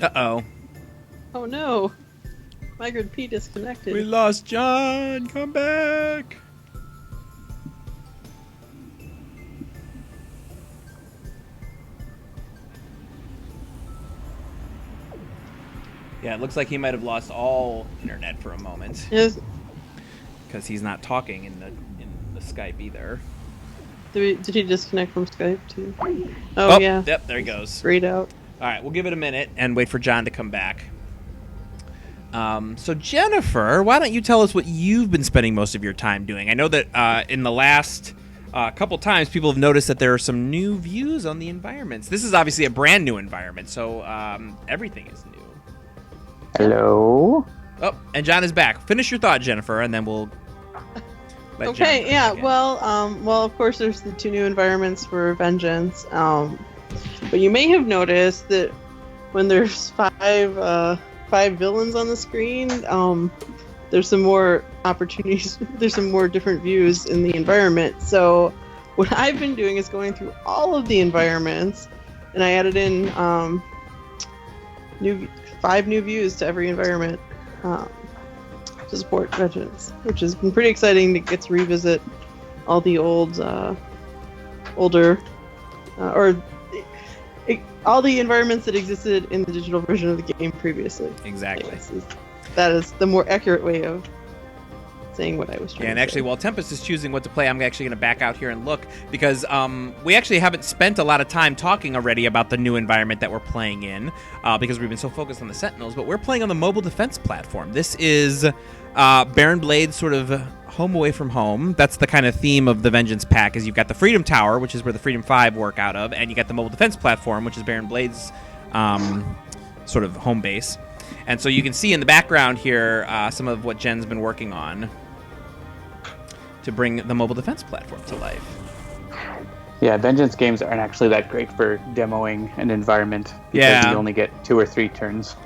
Uh-oh. Oh no. Migrant P disconnected. We lost John. Come back. Yeah, it looks like he might have lost all internet for a moment. Yes. Because he's not talking in the Skype either. Did he disconnect from Skype too? Oh yeah. Yep, there he goes. Straight out. All right, we'll give it a minute and wait for John to come back. So Jennifer, why don't you tell us what you've been spending most of your time doing? I know that in the last couple times, people have noticed that there are some new views on the environments. This is obviously a brand new environment, so everything is new. Hello? Oh, and John is back. Finish your thought, Jennifer, and then we'll let Okay, John yeah, back in. well, of course there's the 2 new environments for Vengeance. But you may have noticed that when there's 5 villains on the screen, there's some more opportunities, there's some more different views in the environment. So what I've been doing is going through all of the environments, and I added in 5 new views to every environment to support Vengeance, which has been pretty exciting to get to revisit all the older all the environments that existed in the digital version of the game previously. Exactly. That is the more accurate way of saying what I was trying And to actually, say. while Tempest is choosing what to play, I'm actually going to back out here and look, because we actually haven't spent a lot of time talking already about the new environment that we're playing in, because we've been so focused on the Sentinels, but we're playing on the mobile defense platform. This is Baron Blade's sort of home away from home. That's the kind of theme of the Vengeance pack, is you've got the Freedom Tower, which is where the Freedom 5 work out of, and you got the mobile defense platform, which is Baron Blade's sort of home base. And so you can see in the background here some of what Jen's been working on to bring the mobile defense platform to life. Yeah, Vengeance games aren't actually that great for demoing an environment, because you only get 2 or 3 turns.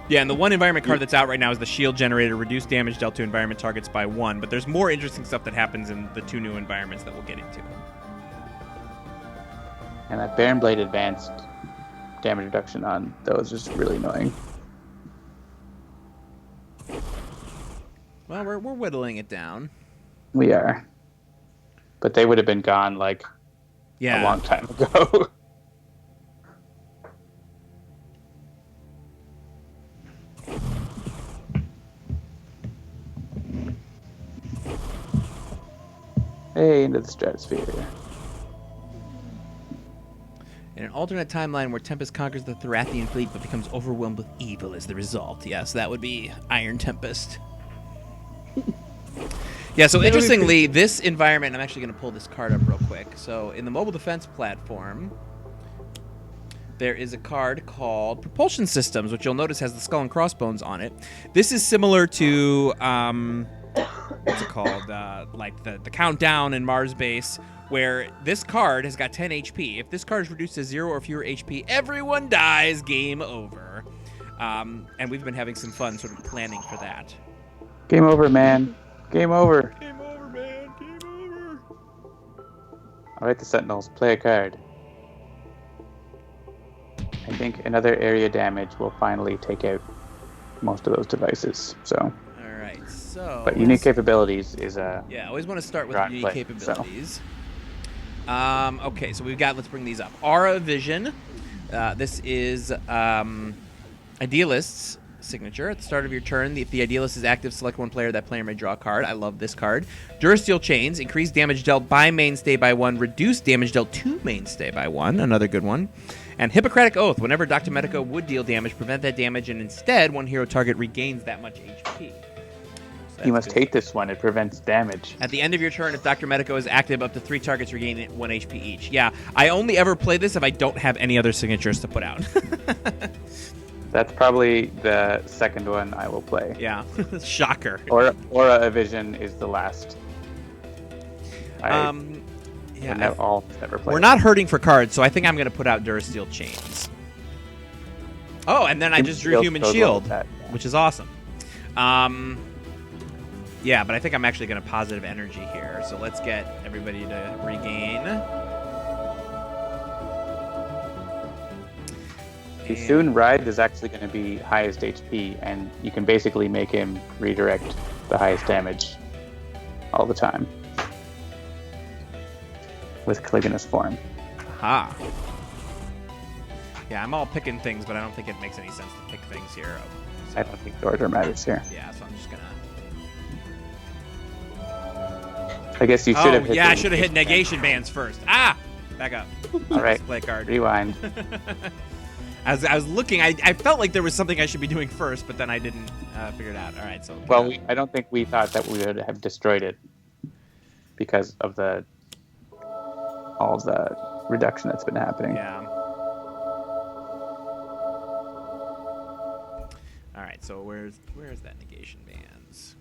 Yeah, and the one environment card that's out right now is the Shield Generator, reduce damage dealt to environment targets by 1, but there's more interesting stuff that happens in the 2 new environments that we'll get into. And that Baron Blade advanced damage reduction on those is really annoying. Well, we're whittling it down. We are. But they would have been gone, like, a long time ago. Hey, into the stratosphere. In an alternate timeline where Tempest conquers the Therathian fleet but becomes overwhelmed with evil as the result. Yes, that would be Iron Tempest. Yeah, so interestingly, this environment, I'm actually going to pull this card up real quick. So in the mobile defense platform, there is a card called Propulsion Systems, which you'll notice has the skull and crossbones on it. This is similar to, what's it called, like the Countdown in Mars Base, where this card has got 10 HP. If this card is reduced to 0 or fewer HP, everyone dies, game over. And we've been having some fun sort of planning for that. Game over, man. Game over. Game over, man. Game over. All right, the Sentinels, play a card. I think another area damage will finally take out most of those devices. So. All right, so. But unique capabilities is a. Yeah, I always want to start with unique play, capabilities. So. Okay, so we've got. Let's bring these up. Aura Vision. This is Idealist's signature. At the start of your turn, if the Idealist is active, select one player. That player may draw a card. I love this card. Durasteel Chains. Increase damage dealt by mainstay by 1. Reduce damage dealt to mainstay by 1. Another good one. And Hippocratic Oath. Whenever Dr. Medico would deal damage, prevent that damage, and instead, one hero target regains that much HP. So you must hate this one. It prevents damage. At the end of your turn, if Dr. Medico is active, up to 3 targets regain 1 HP each. Yeah, I only ever play this if I don't have any other signatures to put out. That's probably the second one I will play. Yeah, shocker. Aura Vision is the last. Yeah, all never played. We're not hurting for cards, so I think I'm going to put out Durasteel Chains. Oh, and then I just drew Human Shield, which is awesome. Yeah, but I think I'm actually going to positive energy here. So let's get everybody to regain. Soon Ride is actually going to be highest HP, and you can basically make him redirect the highest damage all the time with Cligginous form. Aha. Yeah, I'm all picking things, but I don't think it makes any sense to pick things here. So, I don't think the order matters here. Yeah, so I'm just gonna. I guess you should have. Yeah, I should have hit negation bands first. Ah, back up. All right, play card. Rewind. As I was looking, I felt like there was something I should be doing first, but then I didn't figure it out. All right, so. Well, I don't think we thought that we would have destroyed it because of all the reduction that's been happening. Yeah. All right, so where's that negation bands?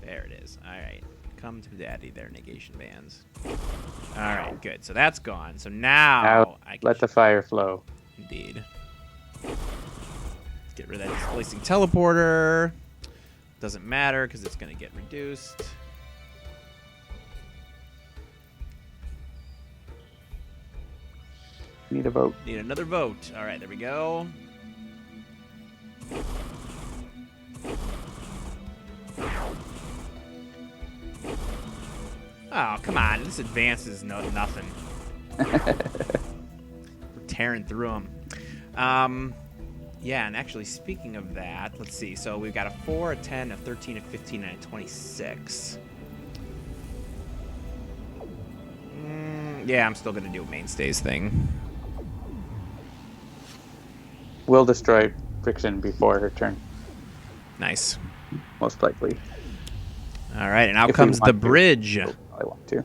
There it is. All right, come to daddy there, negation bands. All right, good. So that's gone. So now I can let the fire flow. Indeed. Let's get rid of that displacing teleporter. Doesn't matter because it's going to get reduced. Need a vote. Need another vote. All right, there we go. Oh, come on. This advance is nothing. We're tearing through them. Yeah, and actually, speaking of that, let's see. So we've got a 4, a 10, a 13, a 15, and a 26. Yeah, I'm still going to do a mainstays thing. We'll destroy Friction before her turn. Nice. Most likely. All right, and out comes the bridge. I want to.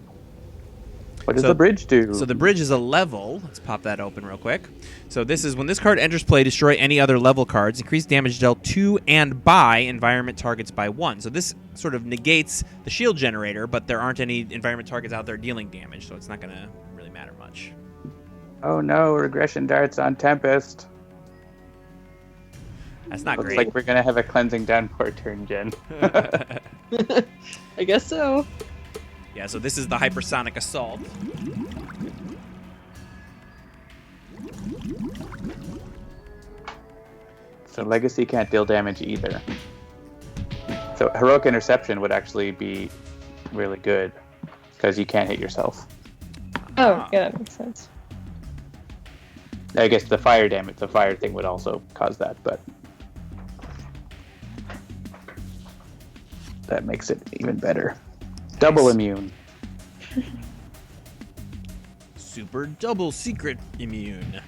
What does the bridge do? So the bridge is a level. Let's pop that open real quick. So this is when this card enters play, destroy any other level cards. Increase damage dealt to and by environment targets by 1. So this sort of negates the shield generator, but there aren't any environment targets out there dealing damage, so it's not going to really matter much. Oh no, regression darts on Tempest. That's not Looks great. like we're going to have a cleansing downpour turn, Jen. I guess so. Yeah, so this is the hypersonic assault. So Legacy can't deal damage either. So Heroic Interception would actually be really good because you can't hit yourself. Oh, yeah, that makes sense. I guess the fire damage, the fire thing would also cause that, but that makes it even better. Double immune. Super double secret immune.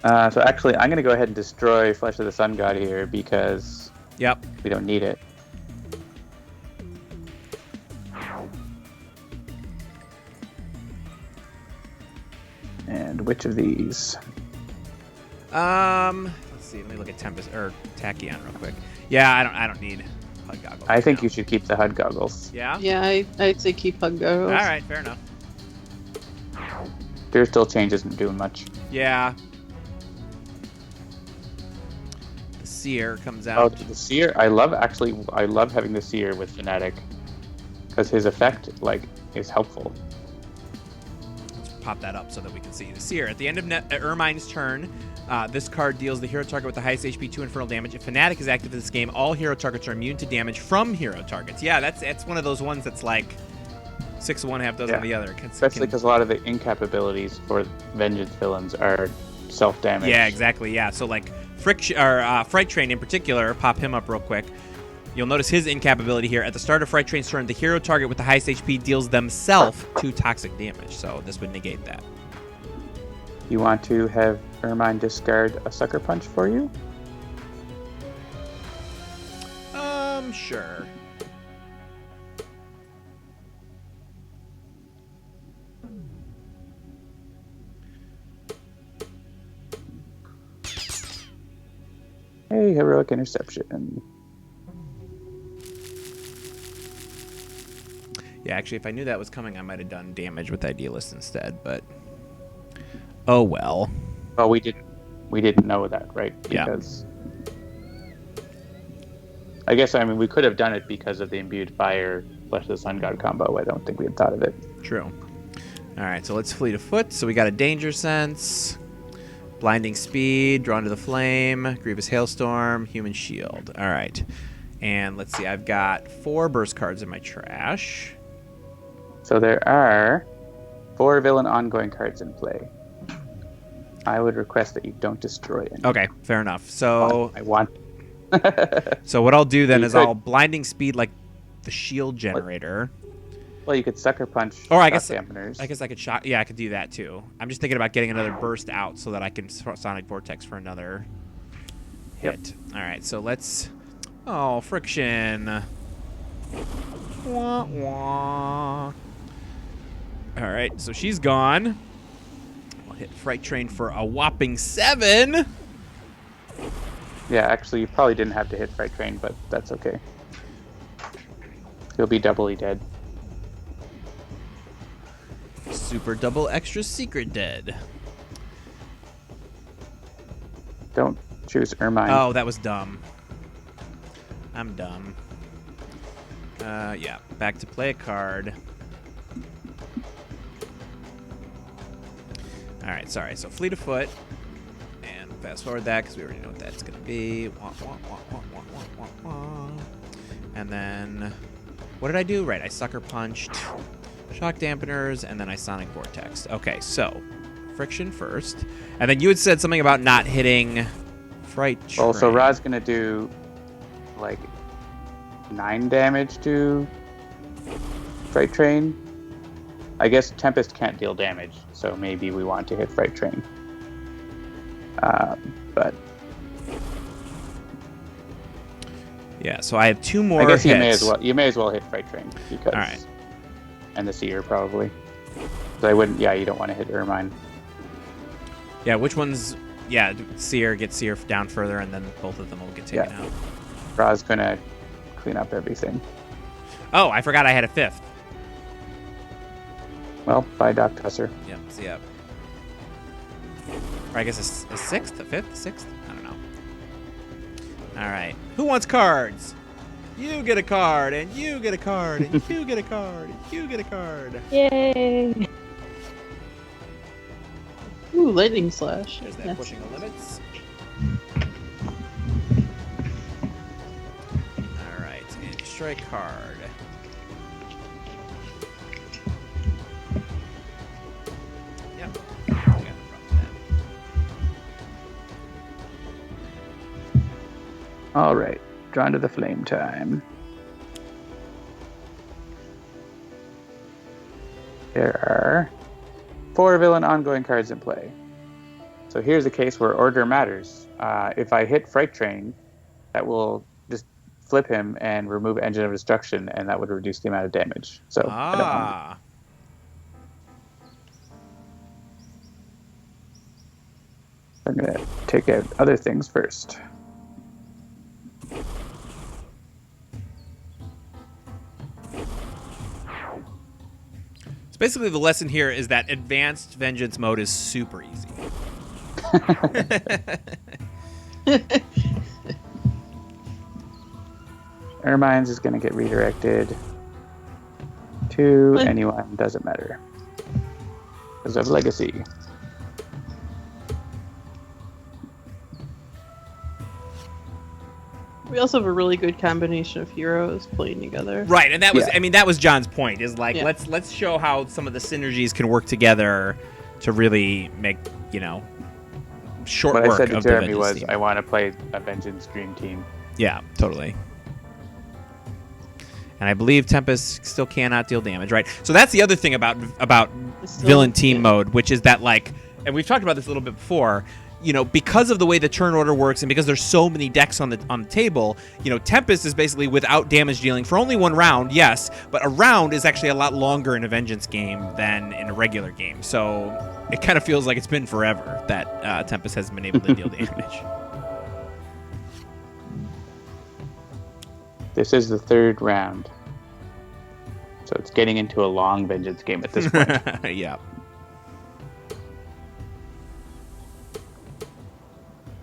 So actually, I'm going to go ahead and destroy Flesh of the Sun God here because Yep. we don't need it. And which of these? Let's see. Let me look at Tempest or Tachyon real quick. Yeah, I don't need HUD goggles. I think now. you should keep the HUD goggles. Yeah. Yeah, I'd say keep hug goggles. All right, fair enough. Fear Still Change isn't doing much. Yeah. The Seer comes Oh, out. the Seer. I love having the Seer with Fnatic because his effect is helpful. Let's pop that up so that we can see the Seer. At the end of Ermine's turn, this card deals the hero target with the highest HP 2 infernal damage. If Fnatic is active in this game, all hero targets are immune to damage from hero targets. Yeah, that's one of those ones that's like 6 of one, half dozen of the other. Especially because a lot of the incapabilities for Vengeance villains are self-damage. Yeah, exactly. Yeah, so like Fright Train in particular, pop him up real quick. You'll notice his incapability here. At the start of Fright Train's turn, the hero target with the highest HP deals themselves 2 toxic damage. So this would negate that. You want to have Ermine discard a Sucker Punch for you? Sure. Hey, Heroic Interception. Yeah, actually, if I knew that was coming, I might have done damage with Idealist instead, but oh well. Oh, we didn't know that, right? Yeah. Because I guess we could have done it because of the Imbued Fire Flesh of the Sun God combo. I don't think we had thought of it. True. All right, so let's fleet of foot. So we got a Danger Sense, Blinding Speed, Drawn to the Flame, Grievous Hailstorm, Human Shield. All right. And let's see, I've got 4 burst cards in my trash. So there are 4 villain ongoing cards in play. I would request that you don't destroy any. Okay, fair enough. So I want. So what I'll do then You is could- I'll Blinding Speed like the shield generator. Well, you could Sucker Punch. Or I shock guess dampeners. I could shot. Yeah, I could do that too. I'm just thinking about getting another burst out so that I can Sonic Vortex for another hit. All right, so let's. Oh, friction. Wah, wah. All right, so she's gone. I'll hit Fright Train for a whopping 7. Yeah, actually, you probably didn't have to hit Fright Train, but that's okay. You'll be doubly dead. Super double extra secret dead. Don't choose Ermine. Oh, that was dumb. I'm dumb. Yeah, back to play a card. All right, sorry. So fleet of foot, and fast forward that because we already know what that's gonna be. Wah, wah, wah, wah, wah, wah, wah, wah. And then, what did I do? Right, I sucker punched, shock dampeners, and then I sonic vortex. Okay, so friction first, and then you had said something about not hitting Fright Train. Well, so Ra's gonna do like 9 damage to Fright Train. I guess Tempest can't deal damage, so maybe we want to hit Fright Train. But yeah, so I have 2 more I guess hits. you may as well hit Fright Train because. All right. And the Seer probably. So I wouldn't. Yeah, you don't want to hit Ermine. Yeah, which ones? Yeah, Seer, get Seer down further, and then both of them will get taken out. Ra's gonna clean up everything. Oh, I forgot I had a 5th. Well, bye, Doc Tusser. Yep, see ya. Or I guess a 6th, a 5th, 6th? I don't know. Alright. Who wants cards? You get a card, and you get a card, and you get a card, and you get a card. Yay! Ooh, lightning slash. There's that That's pushing the limits. Alright, and destroy card. Yep. I got no problem with that. All right, drawn to the flame time. there are 4 villain ongoing cards in play. So here's a case where order matters. If I hit Fright Train, that will just flip him and remove Engine of Destruction, and that would reduce the amount of damage. So I don't want it. I'm going to take out other things first. So basically the lesson here is that advanced vengeance mode is super easy. Ermine's is going to get redirected to anyone, doesn't matter. Because of Legacy. We also have a really good combination of heroes playing together. Right, and that was that was John's point, is like let's show how some of the synergies can work together to really make, short what work I said to of Jeremy the was team. I want to play a Vengeance Dream Team. Yeah, totally. And I believe Tempest still cannot deal damage, right? So that's the other thing about villain team mode, which is that, like, and we've talked about this a little bit before, because of the way the turn order works and because there's so many decks on the table, Tempest is basically without damage dealing for only 1 round, yes, but a round is actually a lot longer in a Vengeance game than in a regular game. So it kind of feels like it's been forever that Tempest hasn't been able to deal damage. This is the 3rd round. So it's getting into a long Vengeance game at this point. Yeah.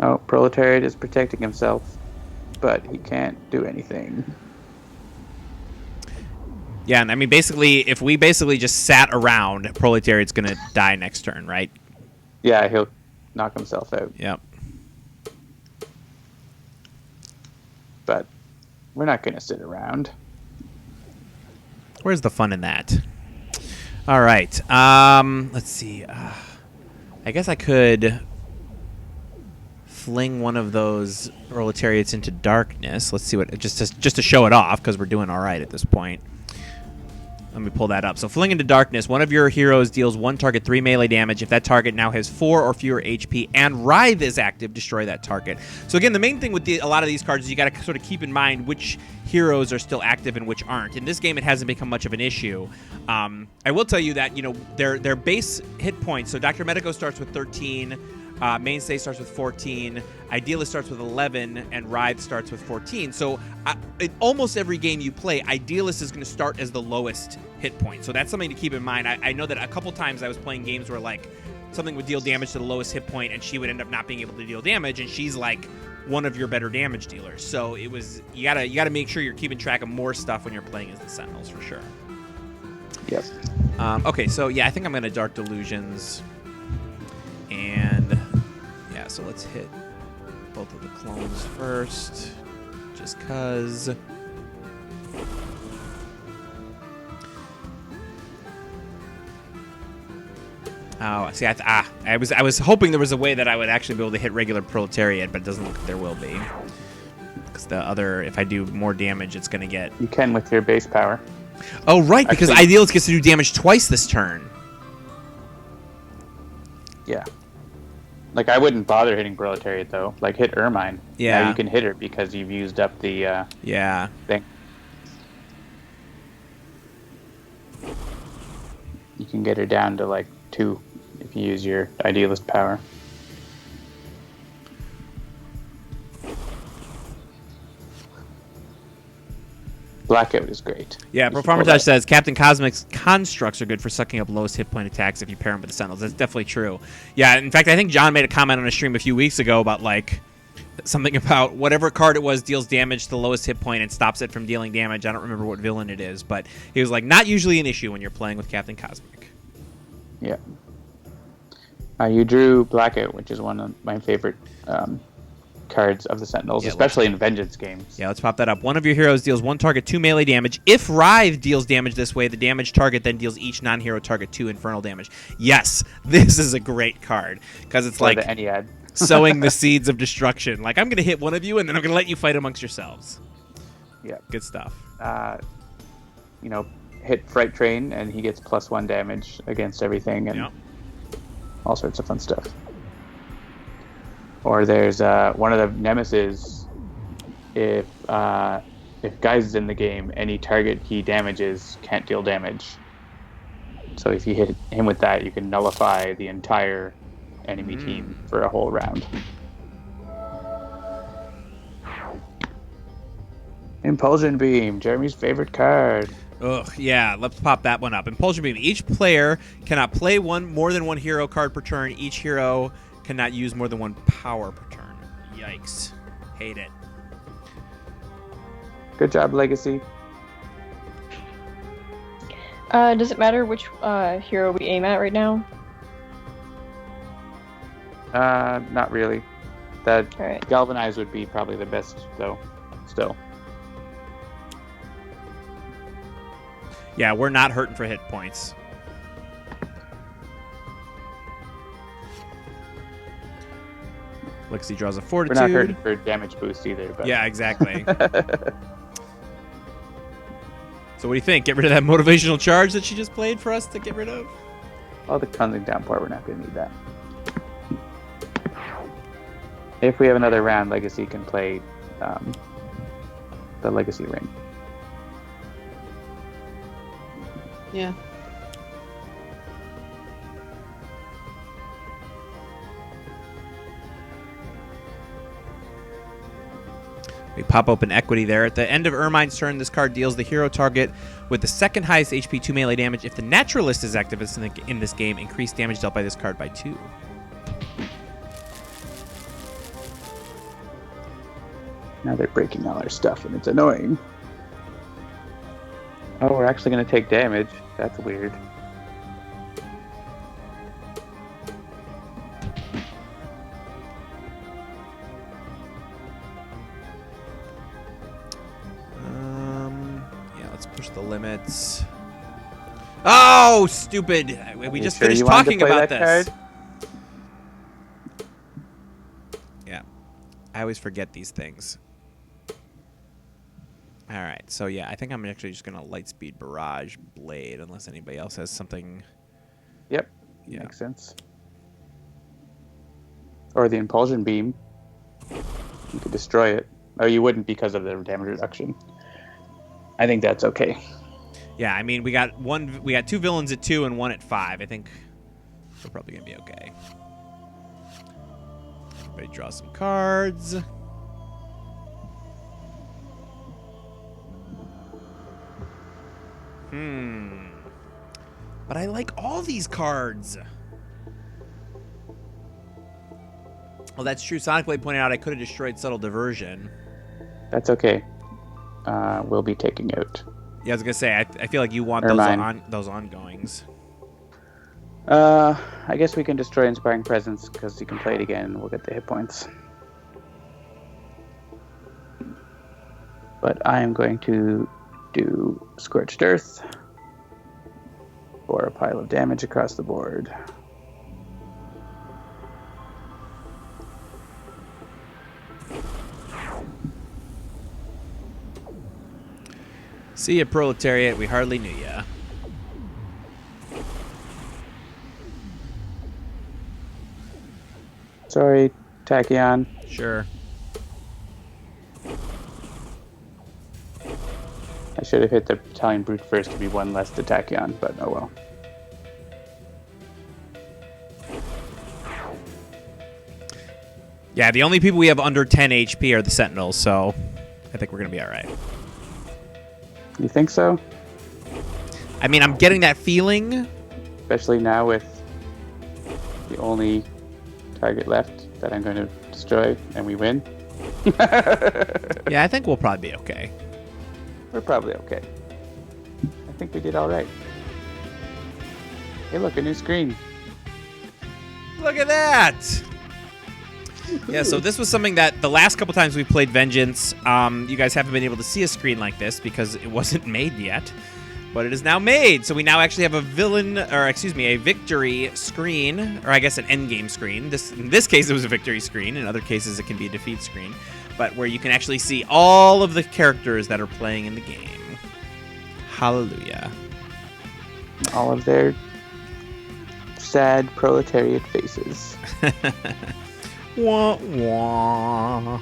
Oh, Proletariat is protecting himself, but he can't do anything. Yeah, and I mean, basically, if we just sat around, Proletariat's going to die next turn, right? Yeah, he'll knock himself out. Yep. But we're not going to sit around. Where's the fun in that? All right. Let's see. I guess I could fling one of those Proletariats into darkness. Let's see what just to show it off, because we're doing all right at this point. Let me pull that up. So fling into darkness, one of your heroes deals 1 target 3 melee damage. If that target now has 4 or fewer HP and Wraith is active, destroy that target. So again, the main thing with a lot of these cards is you got to sort of keep in mind which heroes are still active and which aren't. In this game, it hasn't become much of an issue. I will tell you that their base hit points. So Dr. Medico starts with 13. Mainstay starts with 14, Idealist starts with 11, and Wraith starts with 14. So in almost every game you play, Idealist is going to start as the lowest hit point. So that's something to keep in mind. I know that a couple times I was playing games where, like, something would deal damage to the lowest hit point, and she would end up not being able to deal damage, and she's like one of your better damage dealers. So it was you gotta make sure you're keeping track of more stuff when you're playing as the Sentinels, for sure. Yes. Okay, so yeah, I think I'm going to Dark Delusions. And yeah, so let's hit both of the clones first, just cause. Oh, see, I was hoping there was a way that I would actually be able to hit regular Proletariat, but it doesn't look like there will be. Because the other, if I do more damage, it's going to get. You can with your base power. Oh, right, because Idealist gets to do damage twice this turn. Yeah. Like, I wouldn't bother hitting Proletariat, though. Like, hit Ermine. Yeah. Now you can hit her because you've used up the thing. You can get her down to, like, 2 if you use your Idealist power. Blackout is great. Yeah, Profarmatage says Captain Cosmic's constructs are good for sucking up lowest hit point attacks if you pair them with the Sentinels. That's definitely true. Yeah, in fact, I think John made a comment on a stream a few weeks ago about, like, something about whatever card it was deals damage to the lowest hit point and stops it from dealing damage. I don't remember what villain it is, but he was like, not usually an issue when you're playing with Captain Cosmic. Yeah. You drew Blackout, which is one of my favorite cards of the Sentinels, especially in Vengeance games. Yeah, let's pop that up. One of your heroes deals 1 target 2 melee damage. If Wraith deals damage this way, the damage target then deals each non-hero target 2 infernal damage. Yes, this is a great card because it's like the Ennead. sowing the seeds of destruction. Like, I'm going to hit one of you, and then I'm going to let you fight amongst yourselves. Yeah. Good stuff. hit Fright Train, and he gets +1 damage against everything, and all sorts of fun stuff. Or there's one of the nemesis. If Guise is in the game, any target he damages can't deal damage. So if you hit him with that, you can nullify the entire enemy team for a whole round. Impulsion Beam, Jeremy's favorite card. Ugh, yeah, let's pop that one up. Impulsion Beam. Each player cannot play more than one hero card per turn. Each hero cannot use more than one power per turn. Yikes. Hate it. Good job, Legacy. Does it matter which hero we aim at right now? Not really. That All right. Galvanize would be probably the best, though. Still. Yeah, we're not hurting for hit points. Lexi draws a Fortitude. We're not hurting for damage boost either. But... Yeah, exactly. So what do you think? Get rid of that motivational charge that she just played for us to get rid of? All the cleansing downpour, we're not going to need that. If we have another round, Legacy can play the Legacy Ring. Yeah. We pop open Equity there. At the end of Ermine's turn, this card deals the hero target with the second highest HP 2 melee damage. If the Naturalist is active in this game, increase damage dealt by this card by 2. Now they're breaking all our stuff, and it's annoying. Oh, we're actually going to take damage. That's weird. Yeah, let's push the limits. Oh, stupid! We just finished talking about this. Card? Yeah, I always forget these things. All right, so yeah, I think I'm actually just gonna Lightspeed Barrage Blade, unless anybody else has something. Yep, yeah. Makes sense. Or the Impulsion Beam. You could destroy it. Oh, you wouldn't because of the damage reduction. I think that's okay. Yeah, I mean we got 2 villains at 2 and 1 at 5. I think we're probably gonna be okay. Everybody draw some cards. But I like all these cards. Well, that's true. Sonic Blade pointed out I could have destroyed Subtle Diversion. That's okay. We'll be taking out. Yeah, I was gonna say I feel like you want those ongoings. I guess we can destroy Inspiring Presence because you can play it again and we'll get the hit points. But I am going to do Scorched Earth for a pile of damage across the board. See ya, Proletariat. We hardly knew ya. Sorry, Tachyon. Sure. I should have hit the Battalion Brute first to be one less to Tachyon, but oh well. Yeah, the only people we have under 10 HP are the Sentinels, so I think we're going to be all right. You think so? I mean, I'm getting that feeling. Especially now with the only target left that I'm going to destroy, and we win. Yeah, I think we'll probably be okay. We're probably okay. I think we did all right. Hey, look, a new screen. Look at that! Yeah, so this was something that the last couple times we played Vengeance, you guys haven't been able to see a screen like this because it wasn't made yet. But it is now made, so we now actually have a victory screen, or I guess an endgame screen. In this case, it was a victory screen. In other cases, it can be a defeat screen. But where you can actually see all of the characters that are playing in the game. Hallelujah. All of their sad proletariat faces. Wah, wah.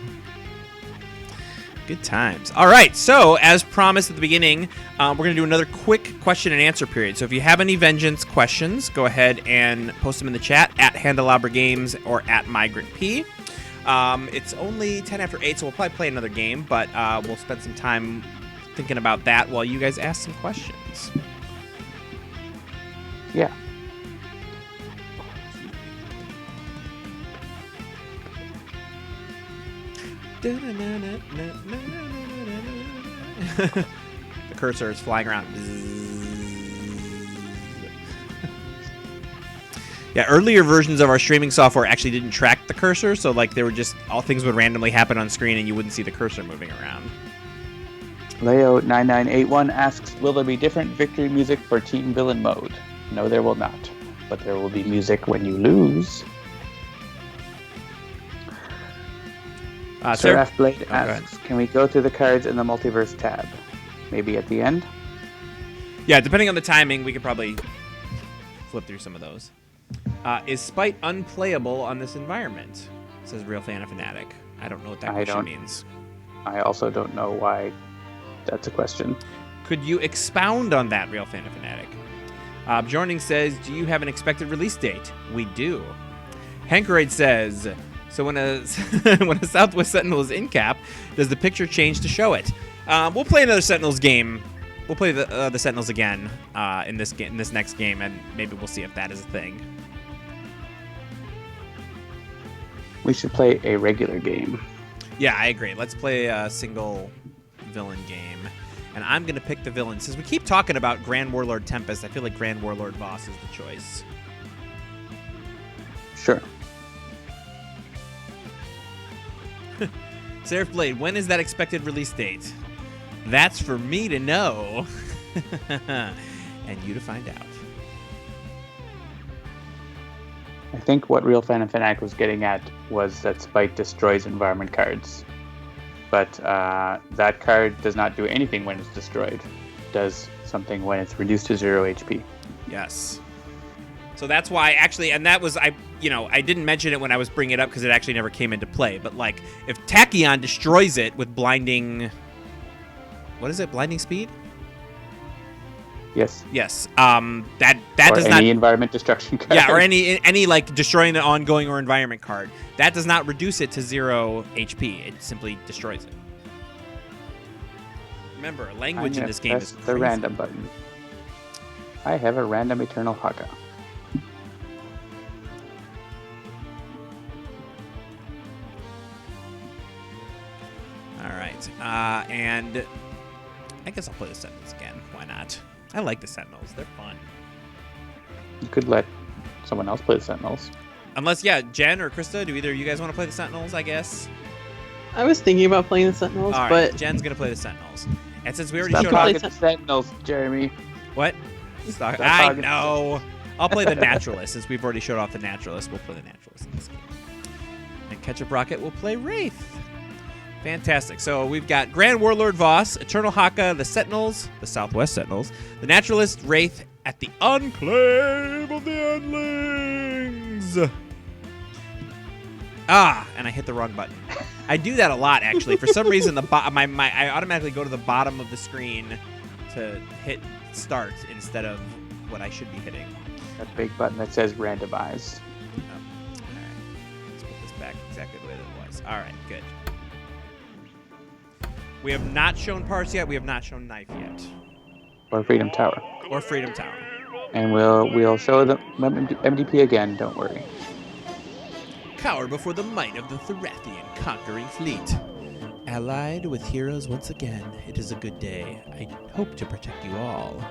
Good times. All right, so as promised at the beginning, we're going to do another quick question and answer period. So if you have any Vengeance questions, go ahead and post them in the chat at Handelabra Games or at MigrantP. It's only 10 after 8, so we'll probably play another game, but we'll spend some time thinking about that while you guys ask some questions. Yeah. The cursor is flying around. Yeah, earlier versions of our streaming software actually didn't track the cursor, so like they were just all things would randomly happen on screen and you wouldn't see the cursor moving around. Leo9981 asks, will there be different victory music for Team Villain mode? No, there will not. But there will be music when you lose. Seraph Blade asks, can we go through the cards in the Multiverse tab? Maybe at the end? Yeah, depending on the timing, we could probably flip through some of those. Is Spite unplayable on this environment? Says Real Fan of Fanatic. I don't know what that question means. I also don't know why that's a question. Could you expound on that, Real Fan of Fanatic? Bjorning says, do you have an expected release date? We do. Hankerade says, so when a when a Southwest Sentinel is in cap, does the picture change to show it? We'll play another Sentinels game. We'll play the Sentinels again in this next game, and maybe we'll see if that is a thing. We should play a regular game. Yeah, I agree. Let's play a single villain game. And I'm going to pick the villain. Since we keep talking about Grand Warlord Tempest, I feel like Grand Warlord Voss is the choice. Sure. Seraph Blade, when is that expected release date? That's for me to know. And you to find out. I think what Real Fan and Fanatic was getting at was that Spite destroys environment cards. But that card does not do anything when it's destroyed. It does something when it's reduced to 0 HP. Yes. So that's why, actually, and that was, I didn't mention it when I was bringing it up because it actually never came into play. But, like, if Tachyon destroys it with blinding... What is it? Blinding speed? Yes. Yes. That does not... any environment destruction card. Yeah, or any like, destroying an ongoing or environment card. That does not reduce it to 0 HP. It simply destroys it. Remember, language in this game is crazy. The random button. I have a random Eternal Haka. Alright. And I guess I'll play the Sentinels again. Why not? I like the Sentinels. They're fun. You could let someone else play the Sentinels. Unless, yeah, Jen or Krista, do either of you guys want to play the Sentinels, I guess? I was thinking about playing the Sentinels, all right, but... Jen's going to play the Sentinels. And since we already Stop showed talking off... to Sentinels, Jeremy. What? Stop I know. I'll play the Naturalist. Since we've already showed off the Naturalist, we'll play the Naturalist in this game. And Ketchup Rocket will play Wraith. Fantastic. So we've got Grand Warlord Voss, Eternal Haka, the Sentinels, the Southwest Sentinels, the Naturalist, Wraith, at the Enclave of the Endlings. And I hit the wrong button. I do that a lot, actually. For some reason, I automatically go to the bottom of the screen to hit start instead of what I should be hitting. That big button that says randomize. Oh. All right. Let's put this back exactly the way that it was. All right, good. We have not shown parts yet. We have not shown knife yet. Or Freedom Tower. Or Freedom Tower. And we'll show the MDP again, don't worry. Cower before the might of the Therathian conquering fleet. Allied with heroes once again, it is a good day. I hope to protect you all.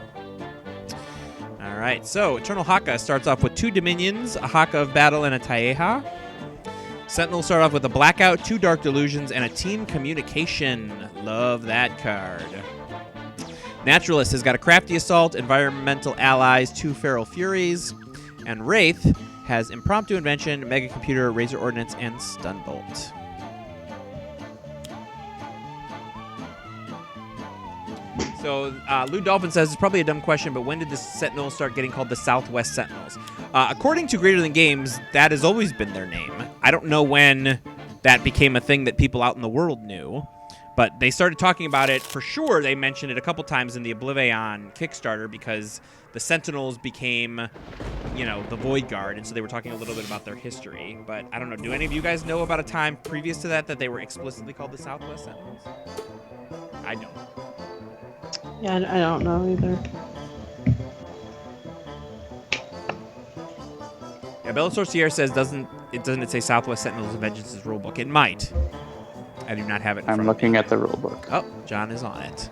Alright, so Eternal Haka starts off with 2 Dominions, a Haka of Battle, and a Taeha. Sentinels start off with a Blackout, 2 Dark Delusions, and a Team Communication. Love that card. Naturalist has got a Crafty Assault, Environmental Allies, 2 Feral Furies, and Wraith has Impromptu Invention, Mega Computer, Razor Ordnance, and Stunbolt. So Lou Dolphin says, it's probably a dumb question, but when did the Sentinels start getting called the Southwest Sentinels? According to Greater Than Games, that has always been their name. I don't know when that became a thing that people out in the world knew, but they started talking about it for sure. They mentioned it a couple times in the Oblivion Kickstarter because the Sentinels became, the Void Guard, and so they were talking a little bit about their history. But I don't know. Do any of you guys know about a time previous to that they were explicitly called the Southwest Sentinels? I don't. Yeah, I don't know either. Yeah, Bella Sorcier says, doesn't it say Southwest Sentinels of Vengeance's rulebook? It might. I do not have it in front I'm of looking me. at the rulebook. Oh, John is on it.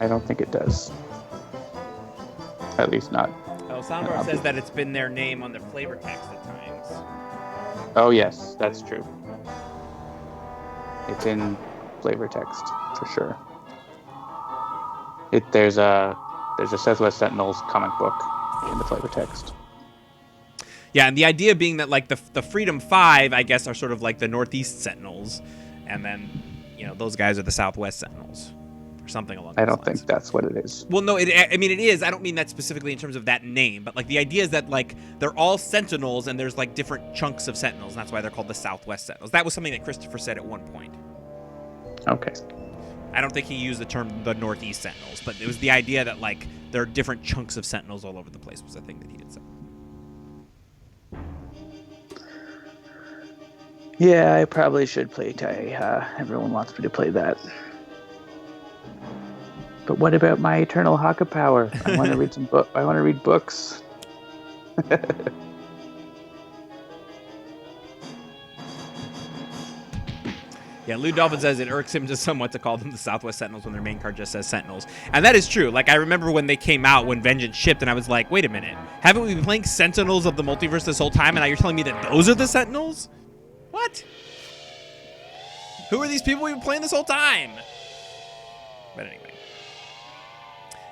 I don't think it does. At least not. Oh, Soundbar says that it's been their name on their flavor text at times. Oh yes, that's true. It's in flavor text for sure. There's a Southwest Sentinels comic book in the flavor text. Yeah, and the idea being that like the Freedom 5, I guess, are sort of like the Northeast Sentinels, and then those guys are the Southwest Sentinels, or something along those lines. I don't think that's what it is. Well, no, it is. I don't mean that specifically in terms of that name, but like the idea is that like they're all Sentinels, and there's like different chunks of Sentinels, and that's why they're called the Southwest Sentinels. That was something that Christopher said at one point. Okay. I don't think he used the term the Northeast Sentinels, but it was the idea that like there are different chunks of Sentinels all over the place was the thing that he had said. Yeah, I probably should play Tai. Everyone wants me to play that. But what about my eternal Haka power? I want to read I want to read books. Yeah, Lou Dolphin says it irks him just somewhat to call them the Southwest Sentinels when their main card just says Sentinels. And that is true. Like, I remember when they came out, when Vengeance shipped, and I was like, wait a minute. Haven't we been playing Sentinels of the Multiverse this whole time, and now you're telling me that those are the Sentinels? What? Who are these people we've been playing this whole time? But anyway.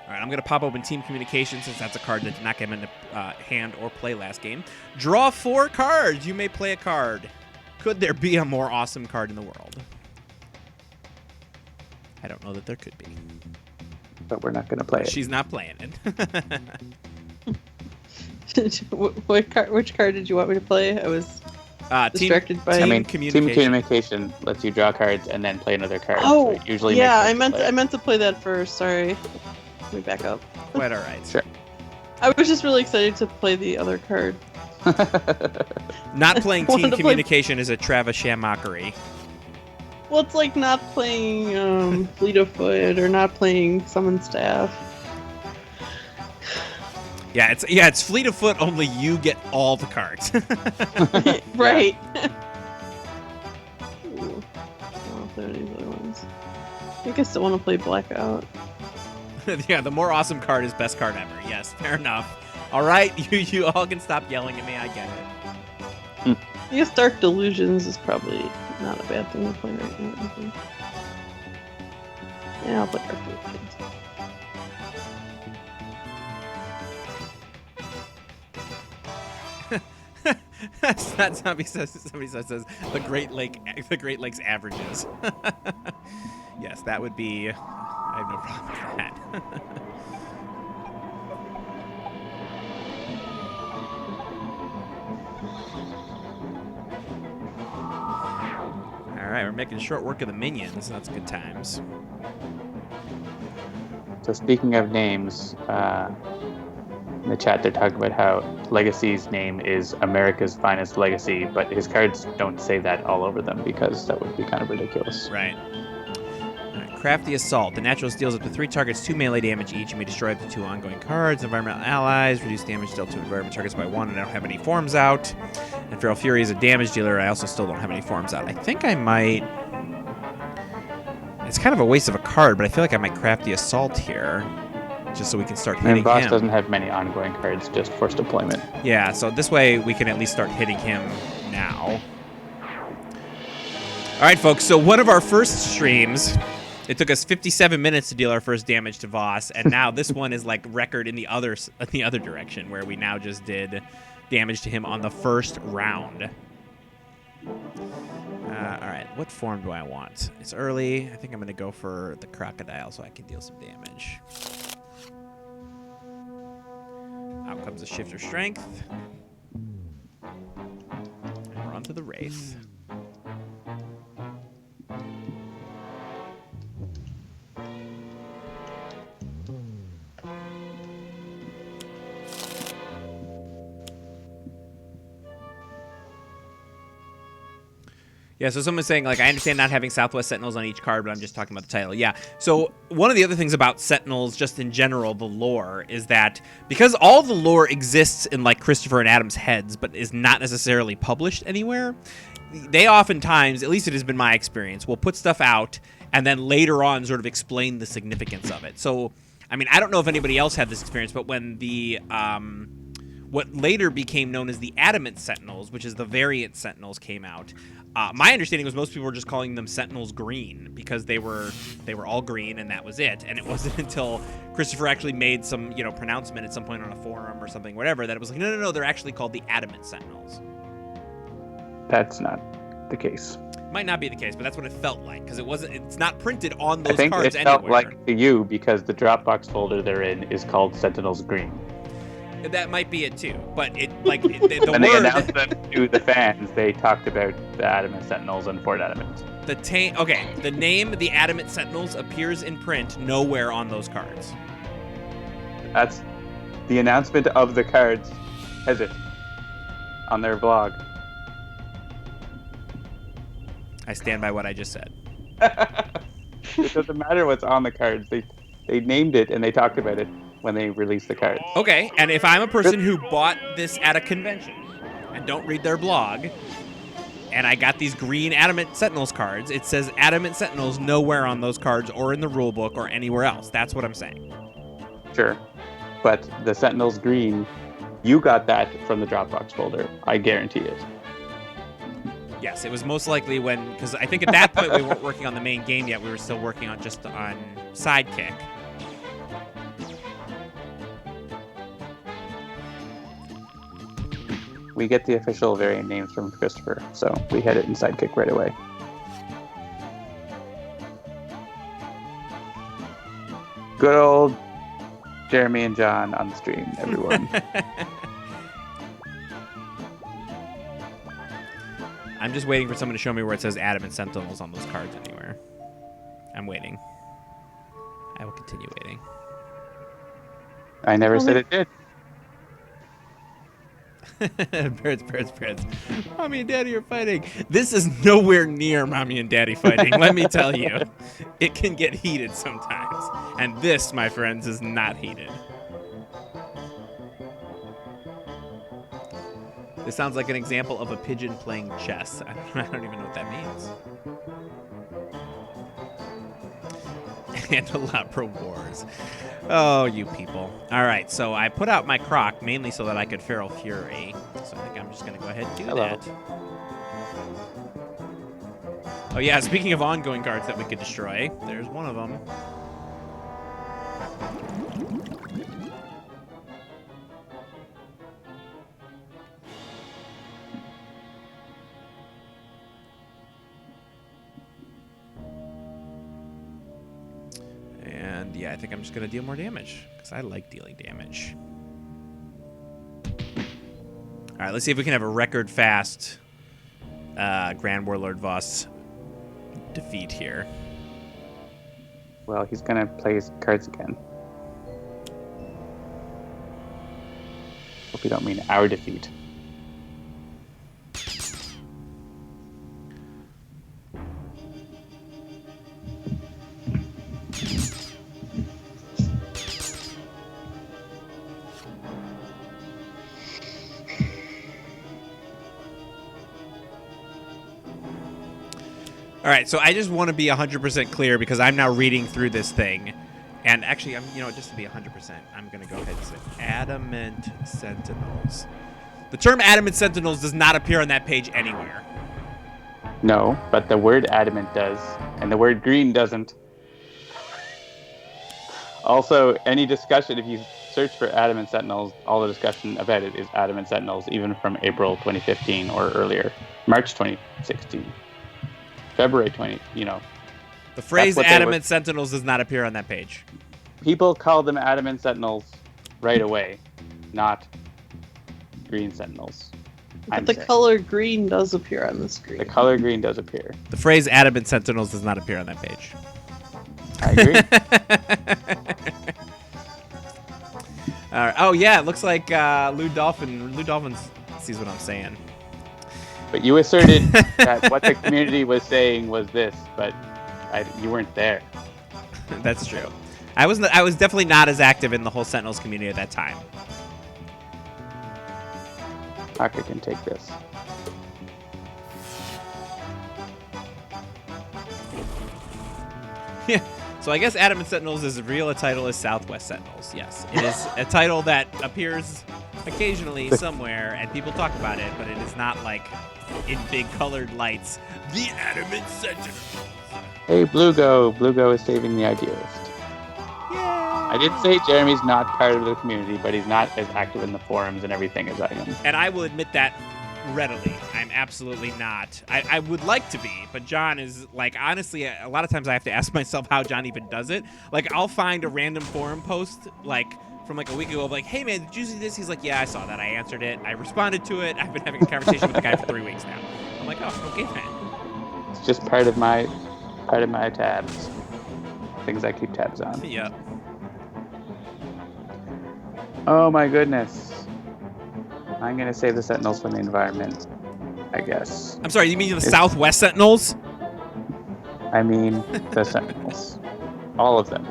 All right, I'm going to pop open Team Communication since that's a card that did not get him into hand or play last game. Draw 4 cards. You may play a card. Could there be a more awesome card in the world? I don't know that there could be. But we're not going to play it. She's not playing it. Which card did you want me to play? I was distracted by. Team Communication. Team Communication lets you draw cards and then play another card. Oh, so it usually yeah. makes I meant to play that first. Sorry. Let me back up. Quite all right. Sure. I was just really excited to play the other card. Not playing Team Communication is a Travisham mockery. Well, it's like not playing Fleet of Foot or not playing Summon Staff. Yeah, it's Fleet of Foot. Only you get all the cards. Right. Ooh. Oh, there are these other ones. I think I still want to play Blackout. Yeah, the more awesome card is best card ever. Yes, fair enough. All right, you all can stop yelling at me. I get it. I guess Dark Delusions is probably not a bad thing to play right now. I think. Yeah, I'll play Dark Delusions. That somebody says the Great Lakes averages. Yes, that would be. I have no problem with that. All right, we're making short work of the minions. That's good times. So speaking of names, in the chat they're talking about how Legacy's name is America's Finest Legacy, but his cards don't say that all over them because that would be kind of ridiculous. Right. Crafty Assault. The Naturalist deals up to 3 targets 2 melee damage each and may destroy up to 2 ongoing cards. Environmental allies reduce damage dealt to environment targets by 1, and I don't have any forms out. And Feral Fury is a damage dealer. I also still don't have any forms out. I think I might. It's kind of a waste of a card, but I feel like I might Crafty Assault here, just so we can start hitting and Voss him. doesn't have many ongoing cards, just forced deployment. Yeah, so this way we can at least start hitting him now. All right, folks. So one of our first streams. It took us 57 minutes to deal our first damage to Voss, and now this one is like record in the other direction, where we now just did damage to him on the first round. All right, what form do I want? It's early. I think I'm going to go for the crocodile so I can deal some damage. Out comes a shifter strength. And we're on to the Wraith. Yeah, so someone's saying, like, I understand not having Southwest Sentinels on each card, but I'm just talking about the title. Yeah, so one of the other things about Sentinels, just in general, the lore, is that because all the lore exists in, like, Christopher and Adam's heads, but is not necessarily published anywhere, they oftentimes, at least it has been my experience, will put stuff out and then later on sort of explain the significance of it. So, I mean, I don't know if anybody else had this experience, but when the... what later became known as the Adamant Sentinels, which is the variant Sentinels, came out. My understanding was most people were just calling them Sentinels Green because they were all green and that was it. And it wasn't until Christopher actually made some pronouncement at some point on a forum or something, whatever, that it was like no, they're actually called the Adamant Sentinels. That's not the case. Might not be the case, but that's what it felt like because it's not printed on those I think cards it felt anywhere. like to you because the Dropbox folder they're in is called Sentinels Green. That might be it too, but the when word... they announced them to the fans, they talked about the Adamant Sentinels and Fort Adamant. The name, the Adamant Sentinels, appears in print nowhere on those cards. That's the announcement of the cards, has it, on their blog. I stand by what I just said. It doesn't matter what's on the cards. They named it and they talked about it when they released the cards. Okay, and if I'm a person who bought this at a convention and don't read their blog, and I got these green Adamant Sentinels cards, it says Adamant Sentinels nowhere on those cards or in the rulebook or anywhere else. That's what I'm saying. Sure. But the Sentinels Green, you got that from the Dropbox folder. I guarantee it. Yes, it was most likely because I think at that point we weren't working on the main game yet. We were still working on Sidekick. We get the official variant names from Christopher, so we had it in Sidekick right away. Good old Jeremy and John on the stream, everyone. I'm just waiting for someone to show me where it says Adamant Sentinels on those cards anywhere. I'm waiting. I will continue waiting. I never said it did. Birds. Mommy and Daddy are fighting. This is nowhere near Mommy and Daddy fighting, let me tell you. It can get heated sometimes. And this, my friends, is not heated. This sounds like an example of a pigeon playing chess. I don't even know what that means. Candelabra Wars. Oh, you people. All right, so I put out my Croc mainly so that I could Feral Fury. So I think I'm just going to go ahead and do that. Oh, yeah, speaking of ongoing cards that we could destroy, there's one of them. And yeah, I think I'm just going to deal more damage because I like dealing damage. All right, let's see if we can have a record fast Grand Warlord Voss defeat here. Well, he's going to play his cards again. Hope you don't mean our defeat. All right, so I just want to be 100% clear because I'm now reading through this thing. And actually, just to be 100%, I'm going to go ahead and say Adamant Sentinels. The term Adamant Sentinels does not appear on that page anywhere. No, but the word adamant does, and the word green doesn't. Also, any discussion, if you search for Adamant Sentinels, all the discussion about it is Adamant Sentinels, even from April 2015 or earlier, March 2016. February 20. You know, The phrase what they Adamant Sentinels does not appear on that page. people call them Adamant Sentinels right away, not Green Sentinels. But the color green does appear on the screen. The color green does appear. The phrase Adamant Sentinels does not appear on that page. I agree. All right. Oh yeah, it looks like Lou Dolphin sees what I'm saying. But you asserted that what the community was saying was this, but you weren't there. That's true. I was definitely not as active in the whole Sentinels community at that time. Haka can take this. Yeah. So I guess Adamant Sentinels is as real a title as Southwest Sentinels. Yes, it is a title that appears occasionally somewhere, and people talk about it, but it is not like in big colored lights. The Adamant Sentinels. Hey, Bluego. Bluego is saving the idealist. I did say Jeremy's not part of the community, but he's not as active in the forums and everything as I am. And I will admit that readily. I'm absolutely not. I would like to be, but John is, like, honestly, a lot of times I have to ask myself how John even does it. Like, I'll find a random forum post, like, from like a week ago, of like, hey man, did you see this? He's like, yeah, I saw that. I answered it. I responded to it. I've been having a conversation with the guy for 3 weeks now. I'm like, oh, okay, man. It's just part of my tabs. Things I keep tabs on. Yeah. Oh my goodness. I'm gonna save the Sentinels from the environment, I guess. I'm sorry, you mean the Southwest Sentinels? I mean the Sentinels. All of them.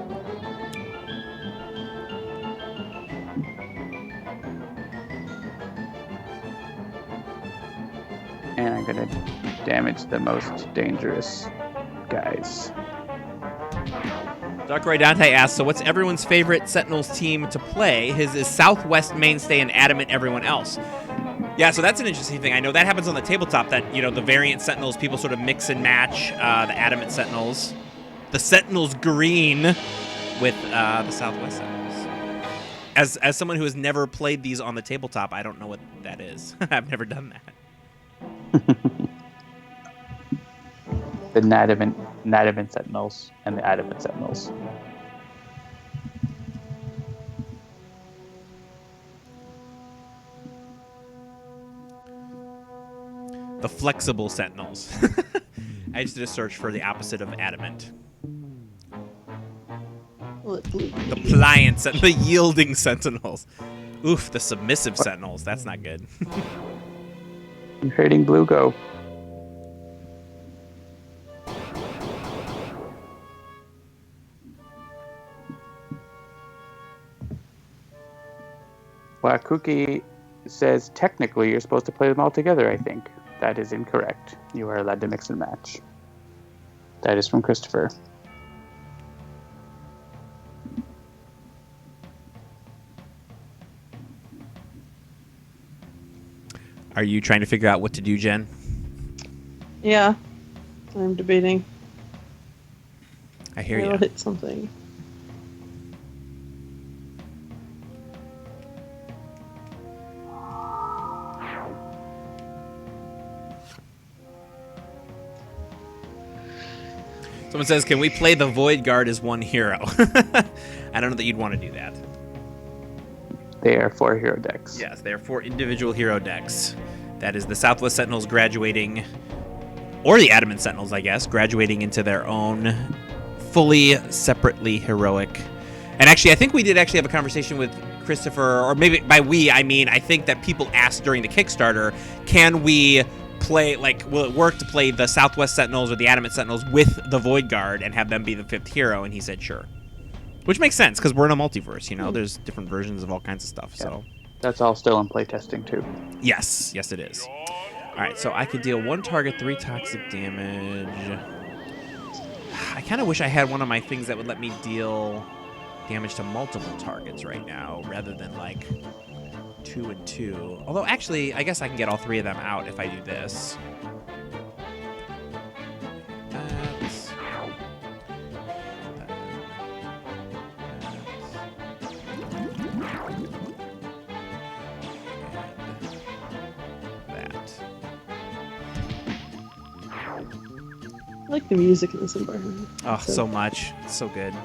And I'm gonna damage the most dangerous guys. Dark Roy Dante asks, so what's everyone's favorite Sentinels team to play? His is Southwest Mainstay and Adamant everyone else. Yeah, so that's an interesting thing. I know that happens on the tabletop, that, you know, the variant Sentinels, people sort of mix and match the Adamant Sentinels. The Sentinels green with the Southwest Sentinels. As someone who has never played these on the tabletop, I don't know what that is. I've never done that. The Adamant Sentinels and the Adamant Sentinels. The flexible Sentinels. I just did a search for the opposite of adamant. The pliant, the yielding Sentinels. Oof, the submissive Sentinels. That's not good. You're hurting Bluego. Wakuki says, technically, you're supposed to play them all together, I think. That is incorrect. You are allowed to mix and match. That is from Christopher. Are you trying to figure out what to do, Jen? Yeah. I'm debating. I hear you. I'll hit something. Someone says, can we play the Void Guard as one hero? I don't know that you'd want to do that. They are 4 hero decks. Yes, they are 4 individual hero decks. That is the Southwest Sentinels graduating, or the Adamant Sentinels, I guess, graduating into their own fully, separately heroic. And actually, I think we did actually have a conversation with Christopher, or maybe by we, I mean, I think that people asked during the Kickstarter, can we play, like, will it work to play the Southwest Sentinels or the Adamant Sentinels with the Void Guard and have them be the 5th hero? And he said sure. Which makes sense, because we're in a multiverse, you know? There's different versions of all kinds of stuff, yeah. So that's all still in playtesting, too. Yes, yes it is. Alright, so I could deal 1 target, 3 toxic damage. I kind of wish I had one of my things that would let me deal damage to multiple targets right now, rather than, like, 2 and 2. Although, actually, I guess I can get all 3 of them out if I do this. like the music in this environment. Oh, so much. It's so good. So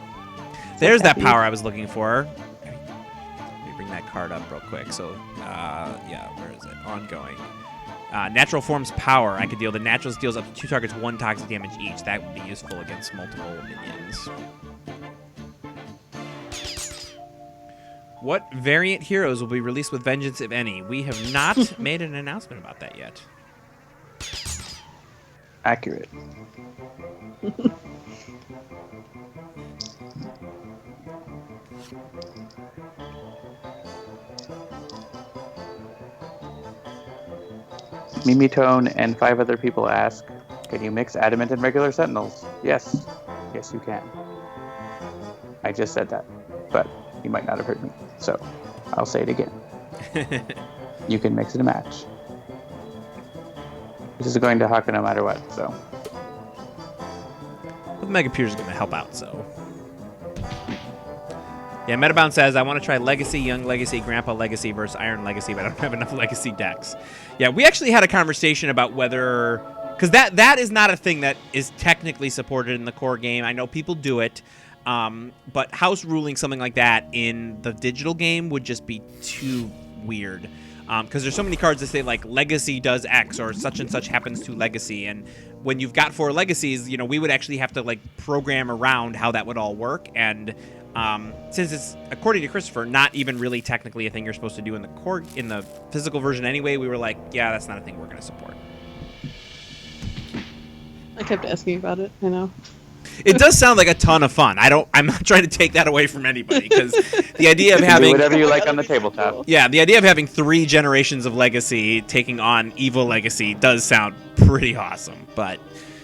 There's that happy. power I was looking for. Let me bring that card up real quick. So, yeah, where is it? Ongoing. Natural Form's power. I could deal. The Naturalist deals up to 2 targets 1 toxic damage each. That would be useful against multiple minions. What variant heroes will be released with Vengeance, if any? We have not made an announcement about that yet. Accurate. Mimitone and 5 other people ask, can you mix Adamant and regular Sentinels? Yes. Yes, you can. I just said that, but you might not have heard me, so I'll say it again. You can mix and match. This is going to Haka no matter what, so. But the Mega Pure is going to help out, so. Yeah, Metabound says, I want to try Legacy, Young Legacy, Grandpa Legacy versus Iron Legacy, but I don't have enough Legacy decks. Yeah, we actually had a conversation about whether... Because that is not a thing that is technically supported in the core game. I know people do it, but house ruling something like that in the digital game would just be too weird. Because there's so many cards that say, like, Legacy does X, or such and such happens to Legacy, and when you've got 4 Legacies, you know, we would actually have to, like, program around how that would all work, and... since it's, according to Christopher, not even really technically a thing you're supposed to do in the physical version anyway, we were like, yeah, that's not a thing we're going to support. I kept asking about it, I know. It does sound like a ton of fun. I'm not trying to take that away from anybody, because the idea of Do having... whatever you like on the tabletop. Yeah, the idea of having 3 generations of Legacy taking on Evil Legacy does sound pretty awesome, but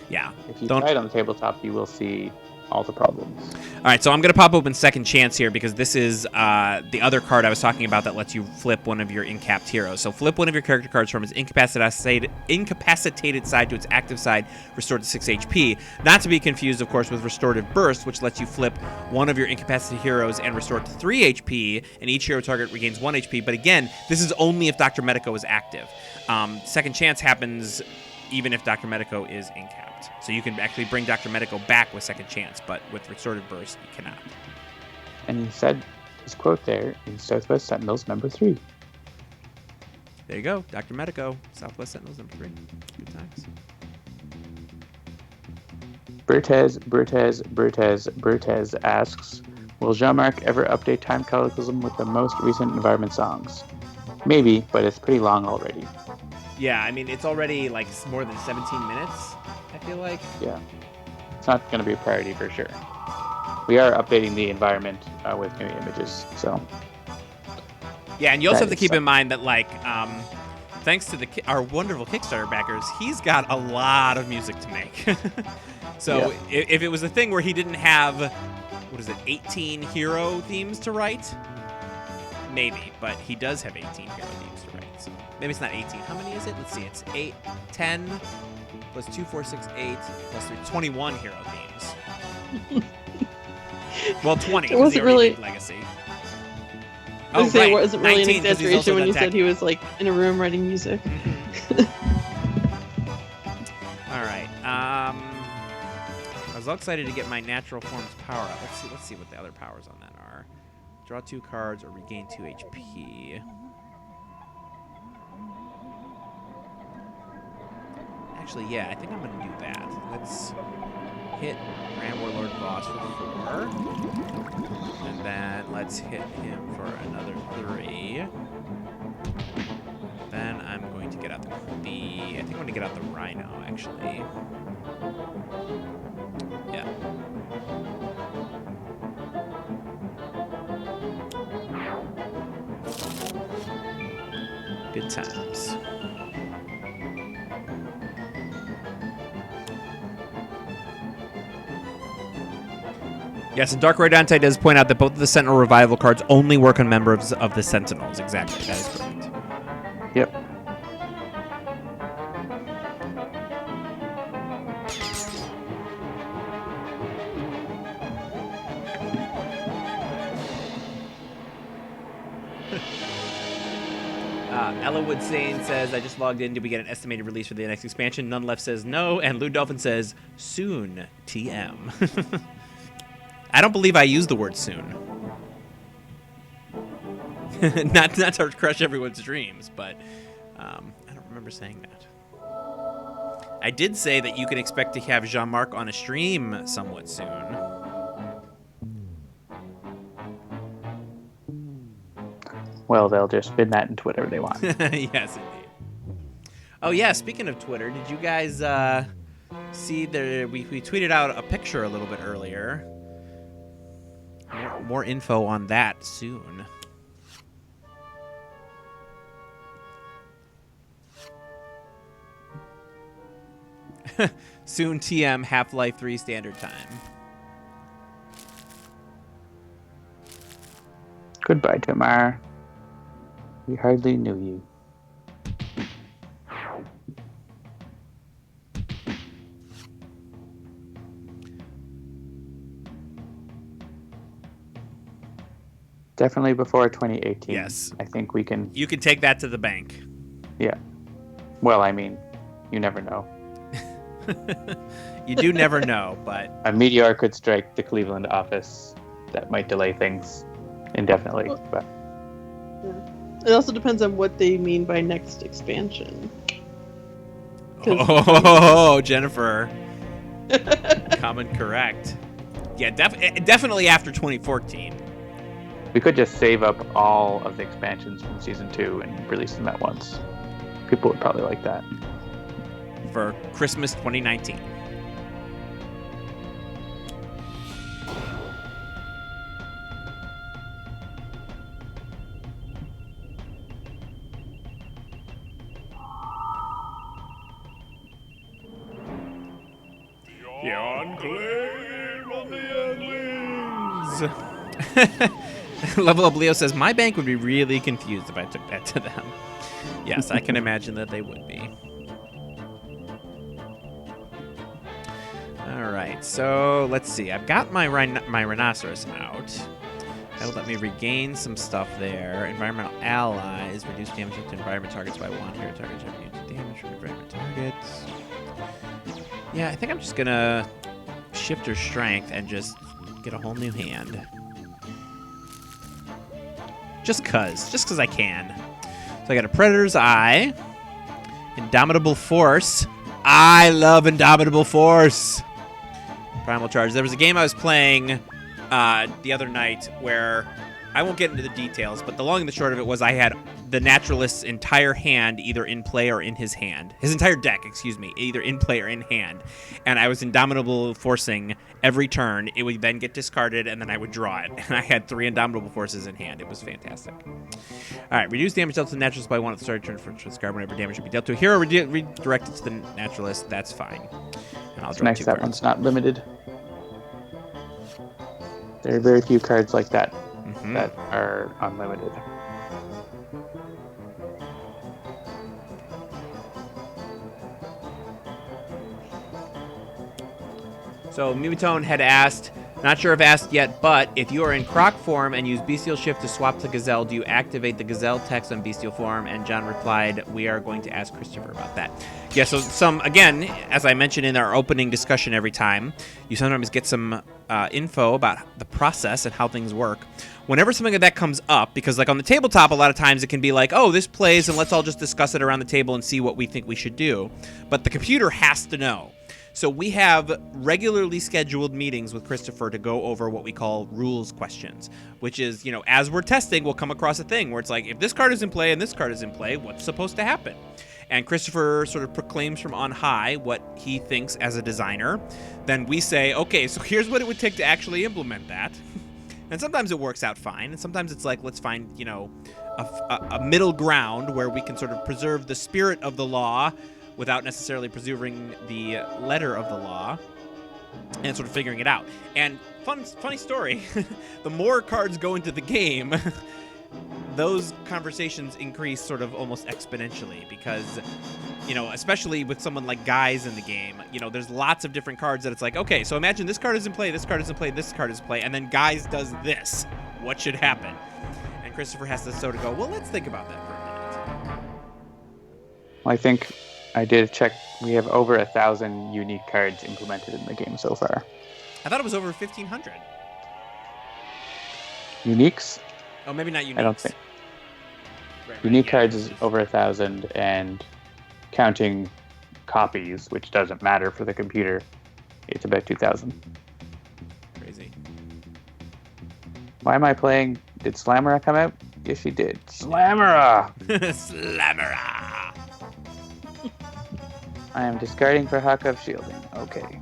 yeah. If you try it on the tabletop, you will see all the problems. All right, so I'm going to pop open Second Chance here because this is the other card I was talking about that lets you flip one of your incapped heroes. So flip one of your character cards from its incapacitated side to its active side, restored to 6 HP. Not to be confused, of course, with Restorative Burst, which lets you flip one of your incapacitated heroes and restore it to 3 HP, and each hero target regains 1 HP. But again, this is only if Dr. Medico is active. Second Chance happens even if Dr. Medico is incapped. So you can actually bring Dr. Medico back with Second Chance, but with Restorative Burst, you cannot. And he said his quote there in Southwest Sentinels number 3. There you go, Dr. Medico, Southwest Sentinels number 3. Good times. Bertez asks, will Jean-Marc ever update Time Cataclysm with the most recent environment songs? Maybe, but it's pretty long already. Yeah, I mean, it's already like more than 17 minutes, I feel like. Yeah. It's not going to be a priority for sure. We are updating the environment with new images, so. Yeah, and you also have to keep in mind that, like, thanks to our wonderful Kickstarter backers, he's got a lot of music to make. So if it was a thing where he didn't have, 18 hero themes to write? Maybe, but he does have 18 hero themes to write. So maybe it's not 18. How many is it? Let's see. It's 8, 10, plus 2, 4, 6, 8, plus 3, 21 hero themes. Well, 20. It wasn't really Legacy. Oh, right. It wasn't really an 19, 'cause he's exaggeration also when you done said he was like in a room writing music. All right. I was all excited to get my Natural Form's power up. Let's see what the other powers on that are. Draw 2 cards or regain 2 HP. Actually, yeah, I think I'm going to do that. Let's hit Grand Warlord Voss for 4. And then let's hit him for another 3. Then I'm going to get out I think I'm going to get out the Rhino, actually. Yeah. Good times. Yes, and Dark Rodante does point out that both of the Sentinel Revival cards only work on members of the Sentinels. Exactly, that is correct. Yep. Ella Wood Sane says, I just logged in. Did we get an estimated release for the next expansion? None Left says no. And Lou Dolphin says, soon, TM. I don't believe I used the word soon. not to crush everyone's dreams, but I don't remember saying that. I did say that you can expect to have Jean-Marc on a stream somewhat soon. Well, they'll just spin that into whatever they want. Yes, indeed. Oh, yeah, speaking of Twitter, did you guys see we tweeted out a picture a little bit earlier. More info on that soon. Soon TM Half-Life 3 standard time. Goodbye, Tamar. We hardly knew you. Definitely before 2018. Yes. I think we can... You can take that to the bank. Yeah. Well, I mean, you never know. You do never know, but... A meteor could strike the Cleveland office. That might delay things indefinitely, but... Yeah. It also depends on what they mean by next expansion. Oh, Jennifer. Common correct. Yeah, definitely after 2014. We could just save up all of the expansions from Season 2 and release them at once. People would probably like that. For Christmas 2019. The Enclave of the Endlings. Level Up Leo says, my bank would be really confused if I took that to them. Yes, I can imagine that they would be. All right, so let's see. I've got my Rhinoceros out. That'll let me regain some stuff there. Environmental allies. Reduce damage to environment targets by 1. Hero targets have damage from environment targets. Yeah, I think I'm just going to shift her strength and just get a whole new hand. Just cause I can. So I got a Predator's Eye. Indomitable Force. I love Indomitable Force. Primal Charge. There was a game I was playing the other night where I won't get into the details, but the long and the short of it was I had the Naturalist's entire hand either in play or in his hand. His entire deck, excuse me, either in play or in hand. And I was Indomitable Forcing every turn. It would then get discarded, and then I would draw it. And I had 3 Indomitable Forces in hand. It was fantastic. All right, reduce damage dealt to the Naturalist by 1 at the start of turn for discard whenever damage should be dealt to a hero. Redirect it to the Naturalist. That's fine. And I'll draw nice 2 that cards. one's not limited. There are very few cards like that that are unlimited. So Mimitone had asked, not sure if asked yet, but if you are in Croc form and use Bestial Shift to swap to Gazelle, do you activate the Gazelle text on Bestial form? And John replied, we are going to ask Christopher about that. Yeah, so again, as I mentioned in our opening discussion every time, you sometimes get some info about the process and how things work. Whenever something like that comes up, because like on the tabletop, a lot of times it can be like, oh, this plays and let's all just discuss it around the table and see what we think we should do. But the computer has to know. So we have regularly scheduled meetings with Christopher to go over what we call rules questions, which is, as we're testing, we'll come across a thing where it's like, if this card is in play and this card is in play, what's supposed to happen? And Christopher sort of proclaims from on high what he thinks as a designer. Then we say, okay, so here's what it would take to actually implement that. And sometimes it works out fine. And sometimes it's like, let's find, a middle ground where we can sort of preserve the spirit of the law without necessarily preserving the letter of the law, and sort of figuring it out. And funny story, the more cards go into the game, those conversations increase sort of almost exponentially because, especially with someone like Guys in the game, there's lots of different cards that it's like, okay, so imagine this card is in play, this card is in play, this card is in play, and then Guys does this. What should happen? And Christopher has to sort of go, well, let's think about that for a minute. Well, I think I did check. We have over 1,000 unique cards implemented in the game so far. I thought it was over 1,500. Uniques? Oh, maybe not uniques. I don't think. Right, Unique yeah, cards is over 1,000, and counting copies, which doesn't matter for the computer, it's about 2,000. Crazy. Why am I playing? Did Slammera come out? Yes, she did. Slammera! Slammera! I am discarding for Haka of Shielding. Okay.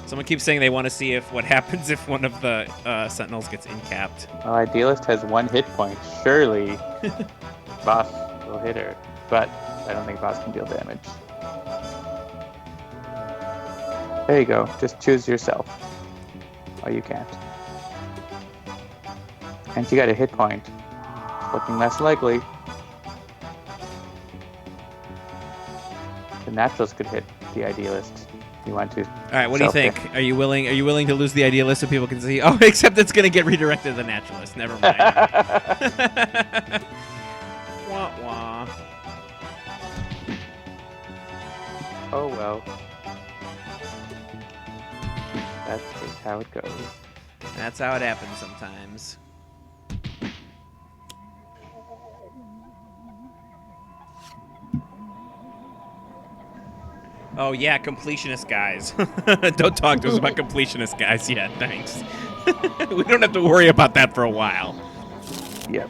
Someone keeps saying they want to see what happens if one of the Sentinels gets incapped. Well, Idealist has 1 hit point. Surely Voss will hit her, but I don't think Voss can deal damage. There you go. Just choose yourself. Oh, you can't. And you got a hit point. It's looking less likely. The Naturalist could hit the Idealist. You want to. All right, what do you think? Are you willing to lose the Idealist so people can see? Oh, except it's going to get redirected to the Naturalist. Never mind. Wah wah. Oh well. That's just how it goes. That's how it happens sometimes. Oh yeah, completionist guys. Don't talk to us about completionist guys yet, thanks. We don't have to worry about that for a while. Yep.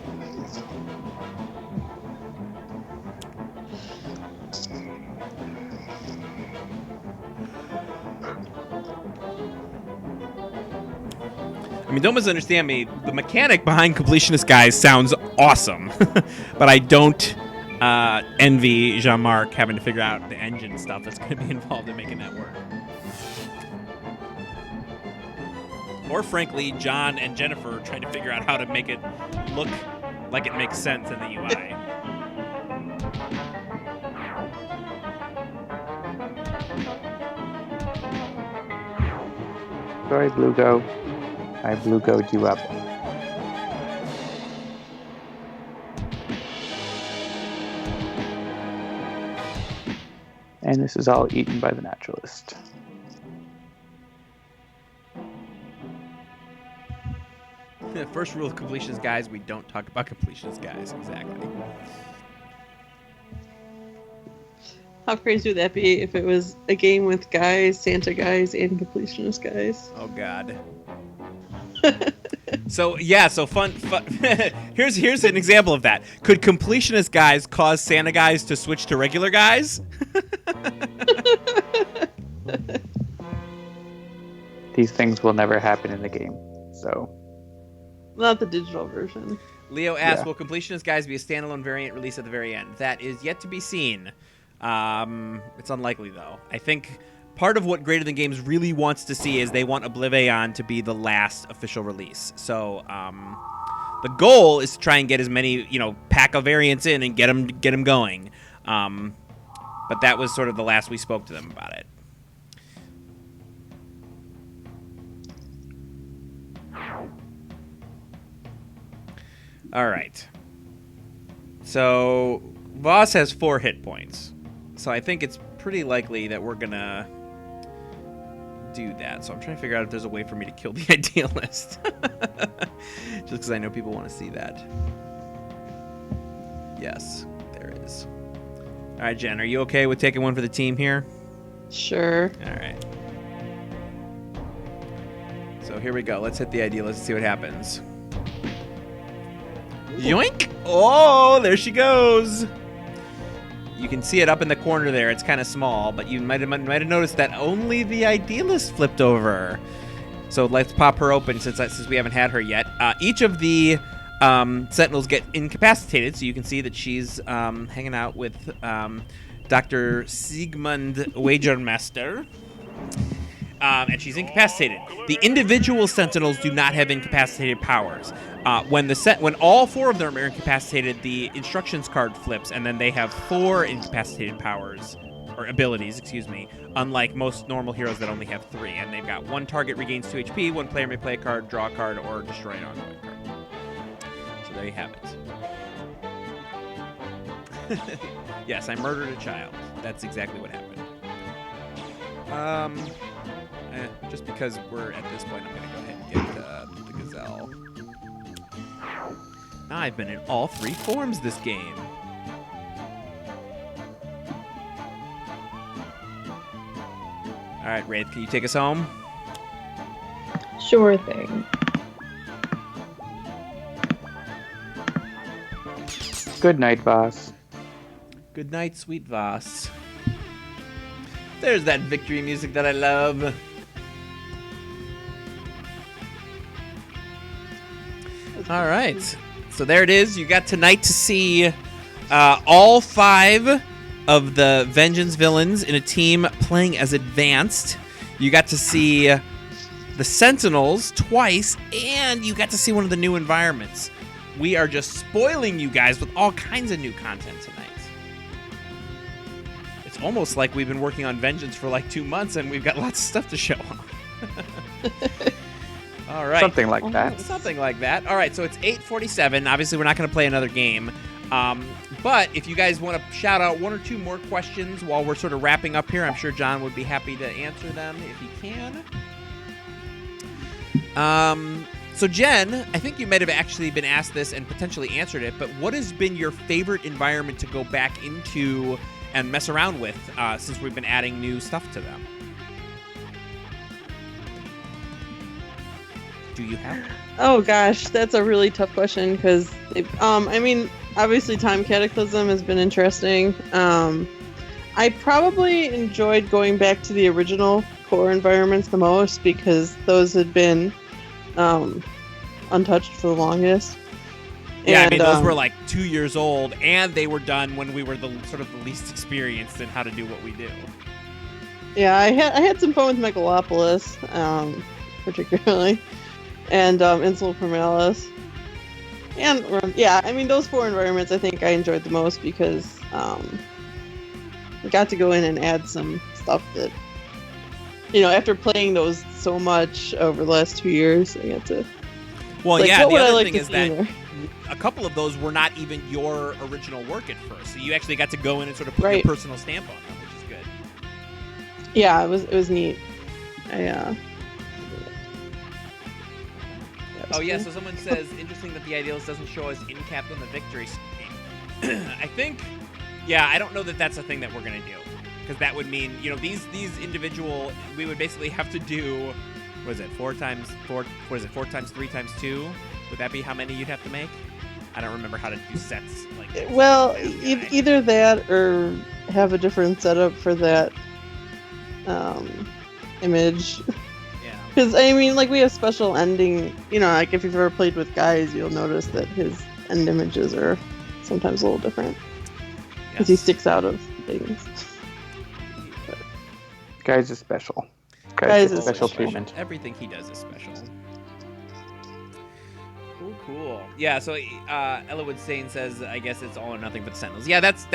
I mean, don't misunderstand me. The mechanic behind completionist guys sounds awesome, but I don't envy Jean-Marc having to figure out the engine stuff that's going to be involved in making that work. Or frankly, John and Jennifer trying to figure out how to make it look like it makes sense in the UI. Sorry, Bluego. I Bluegoed you up. And this is all eaten by the Naturalist. The first rule of completionist guys, we don't talk about completionist guys. Exactly. How crazy would that be if it was a game with guys, Santa guys, and completionist guys? Oh God. So fun. Here's an example of that. Could completionist guys cause Santa guys to switch to regular guys? These things will never happen in the game, so. Not the digital version. Leo asks, will completionist guys be a standalone variant release at the very end? That is yet to be seen. It's unlikely, though. I think part of what Greater Than Games really wants to see is they want Oblivion to be the last official release. So the goal is to try and get as many, pack of variants in and get them going. But that was sort of the last we spoke to them about it. All right. So Voss has 4 hit points. So I think it's pretty likely that we're going to do that. So I'm trying to figure out if there's a way for me to kill the Idealist. Just because I know people want to see that. Yes, there is. All right, Jen, are you okay with taking one for the team here? Sure. All right. So here we go. Let's hit the Idealist and see what happens. Yoink! Oh, there she goes. You can see it up in the corner there. It's kind of small, but you might have noticed that only the Idealist flipped over. So let's pop her open since we haven't had her yet. Each of the Sentinels get incapacitated, so you can see that she's hanging out with Dr. Sigmund Wagermeister. And she's incapacitated. The individual Sentinels do not have incapacitated powers. When all 4 of them are incapacitated, the instructions card flips, and then they have 4 incapacitated powers, or abilities, unlike most normal heroes that only have 3. And they've got 1 target regains 2 HP, 1 player may play a card, draw a card, or destroy an ongoing card. there you have it. Yes, I murdered a child. That's exactly what happened. Just because we're at this point, I'm gonna go ahead and get the Gazelle. I've been in all 3 forms this game. All right, Wraith, can you take us home? Sure thing. Good night, boss. Good night, sweet Voss. There's that victory music that I love. All right. So there it is. You got tonight to see all 5 of the Vengeance villains in a team playing as Advanced. You got to see the Sentinels twice, and you got to see one of the new environments. We are just spoiling you guys with all kinds of new content tonight. It's almost like we've been working on Vengeance for like 2 months, and we've got lots of stuff to show off. All right. Something like that. Something like that. All right, so it's 8:47. Obviously, we're not going to play another game. But if you guys want to shout out 1 or 2 more questions while we're sort of wrapping up here, I'm sure John would be happy to answer them if he can. So Jen, I think you might have actually been asked this and potentially answered it, but what has been your favorite environment to go back into and mess around with since we've been adding new stuff to them? Do you have? Oh gosh, that's a really tough question because, I mean, obviously Time Cataclysm has been interesting. I probably enjoyed going back to the original core environments the most because those had been untouched for the longest. Yeah, And, I mean, those were like 2 years old, and they were done when we were the sort of the least experienced in how to do what we do. Yeah, I had some fun with Megalopolis, particularly, and Insula Formalis. And yeah, I mean, those 4 environments I think I enjoyed the most because I got to go in and add some stuff that, you know, after playing those so much over the last 2 years, I got to. Well, like, yeah, what the would I other like thing to is see that there? a couple of those were not even your original work at first, so you actually got to go in and sort of put Right. your personal stamp on them, which is good. Yeah, it was neat. It was Oh, yeah, cool. so someone says, interesting that the Idealist doesn't show us in-capped on the victory screen. I think, yeah, I don't know that that's a thing that we're going to do. Because that would mean, you know, these individual, we would basically have to do, what is it, 4 times 3 times 2? Would that be how many you'd have to make? I don't remember how to do sets like this. Well, This guy. either that or have a different setup for that image. Yeah. Because, I mean, like, we have special ending, you know, like, if you've ever played with Guys, you'll notice that his end images are sometimes a little different. Because he Yes. sticks out of things. Guys is special. Guys is is special special. treatment. Everything he does is special. Cool. Yeah, so Ellawood Stain says, I guess it's all or nothing but the Sentinels. Yeah, that's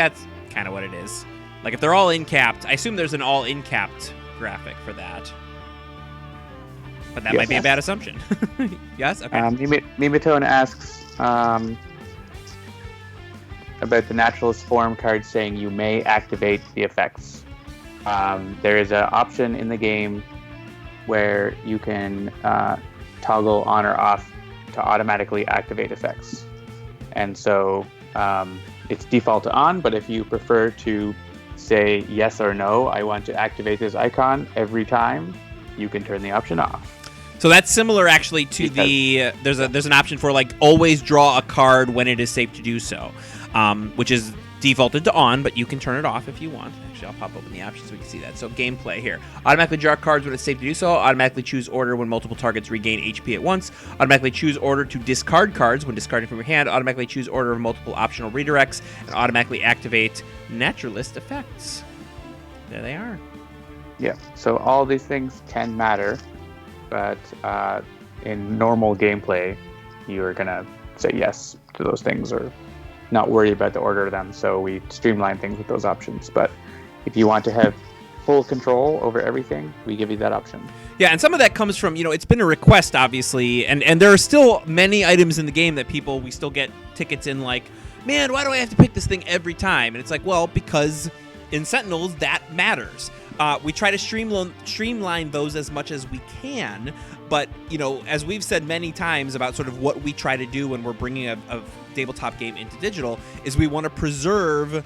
kind of what it is. Like, if they're all in-capped, I assume there's an all-in-capped graphic for that. But that Yes. might be a bad assumption. Yes? Okay. Mimatone asks about the Naturalist form card saying you may activate the effects. There is an option in the game where you can toggle on or off to automatically activate effects. And so it's default to on, but if you prefer to say yes or no, I want to activate this icon every time, you can turn the option off. So that's similar, actually, to there's an option for, like, always draw a card when it is safe to do so, which is defaulted to on, but you can turn it off if you want. Actually, I'll pop open the options so we can see that. So gameplay here. Automatically draw cards when it's safe to do so. Automatically choose order when multiple targets regain HP at once. Automatically choose order to discard cards when discarding from your hand. Automatically choose order of multiple optional redirects. And automatically activate Naturalist effects. There they are. Yeah, so all these things can matter, but in normal gameplay, you're going to say yes to those things or not worry about the order of them, so we streamline things with those options. But if you want to have full control over everything, we give you that option. Yeah, and some of that comes from, it's been a request, obviously, and there are still many items in the game that we still get tickets in, like, man, why do I have to pick this thing every time? And it's like, well, because in Sentinels, that matters. We try to streamline those as much as we can, but, as we've said many times about sort of what we try to do when we're bringing a tabletop game into digital, is we want to preserve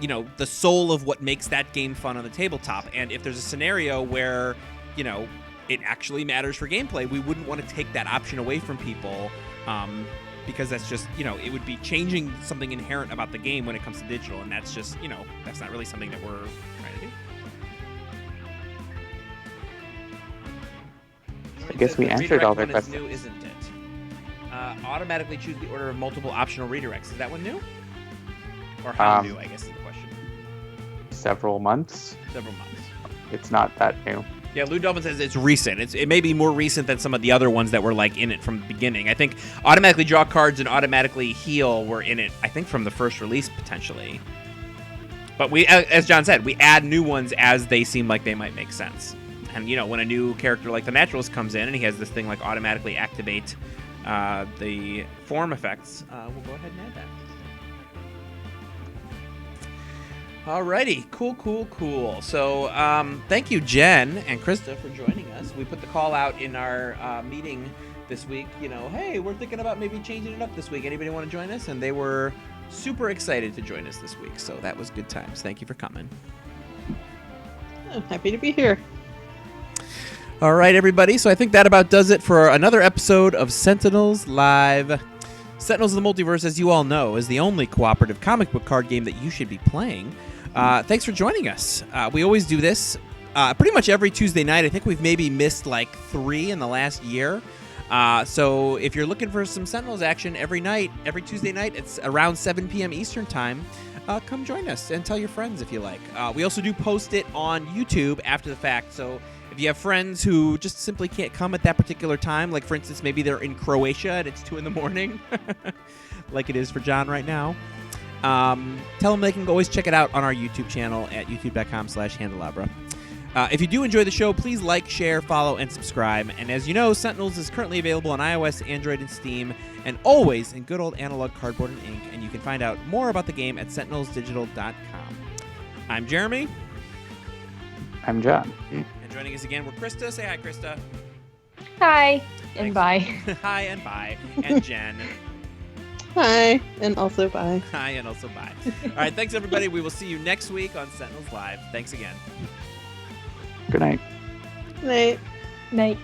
the soul of what makes that game fun on the tabletop. And if there's a scenario where, it actually matters for gameplay, we wouldn't want to take that option away from people, because that's just, it would be changing something inherent about the game when it comes to digital, and that's just, that's not really something that we're trying to do. I guess we answered all their questions. New, isn't it? Automatically choose the order of multiple optional redirects. Is that one new? Or how new, I guess, is the question. Several months. Several months. It's not that new. Yeah, Lou Dolphin says it's recent. It may be more recent than some of the other ones that were like in it from the beginning. I think automatically draw cards and automatically heal were in it, I think, from the first release, potentially. But we, as John said, we add new ones as they seem like they might make sense. And, when a new character like the Naturalist comes in and he has this thing like automatically activate the form effects, we'll go ahead and add that. Alrighty, cool. So, thank you, Jen and Krista, for joining us. We put the call out in our meeting this week. Hey, we're thinking about maybe changing it up this week. Anybody want to join us? And they were super excited to join us this week. So that was good times. Thank you for coming. I'm happy to be here. All right, everybody. So I think that about does it for another episode of Sentinels Live. Sentinels of the Multiverse, as you all know, is the only cooperative comic book card game that you should be playing. Thanks for joining us. We always do this pretty much every Tuesday night. I think we've maybe missed like 3 in the last year. So if you're looking for some Sentinels action every Tuesday night, it's around 7 p.m. Eastern time. Come join us and tell your friends if you like. We also do post it on YouTube after the fact. So if you have friends who just simply can't come at that particular time, like for instance, maybe they're in Croatia and it's 2 a.m, like it is for John right now, tell them they can always check it out on our YouTube channel at youtube.com/Handelabra. If you do enjoy the show, please like, share, follow, and subscribe. And as you know, Sentinels is currently available on iOS, Android, and Steam, and always in good old analog cardboard and ink. And you can find out more about the game at sentinelsdigital.com. I'm Jeremy. I'm John. And joining us again, we're Krista. Say hi, Krista. Hi Thanks. and bye. Hi and bye. And Jen. Hi, and also bye. Hi and also bye. All right, thanks, everybody. We will see you next week on Sentinels Live. Thanks again. Good night. Night. Night.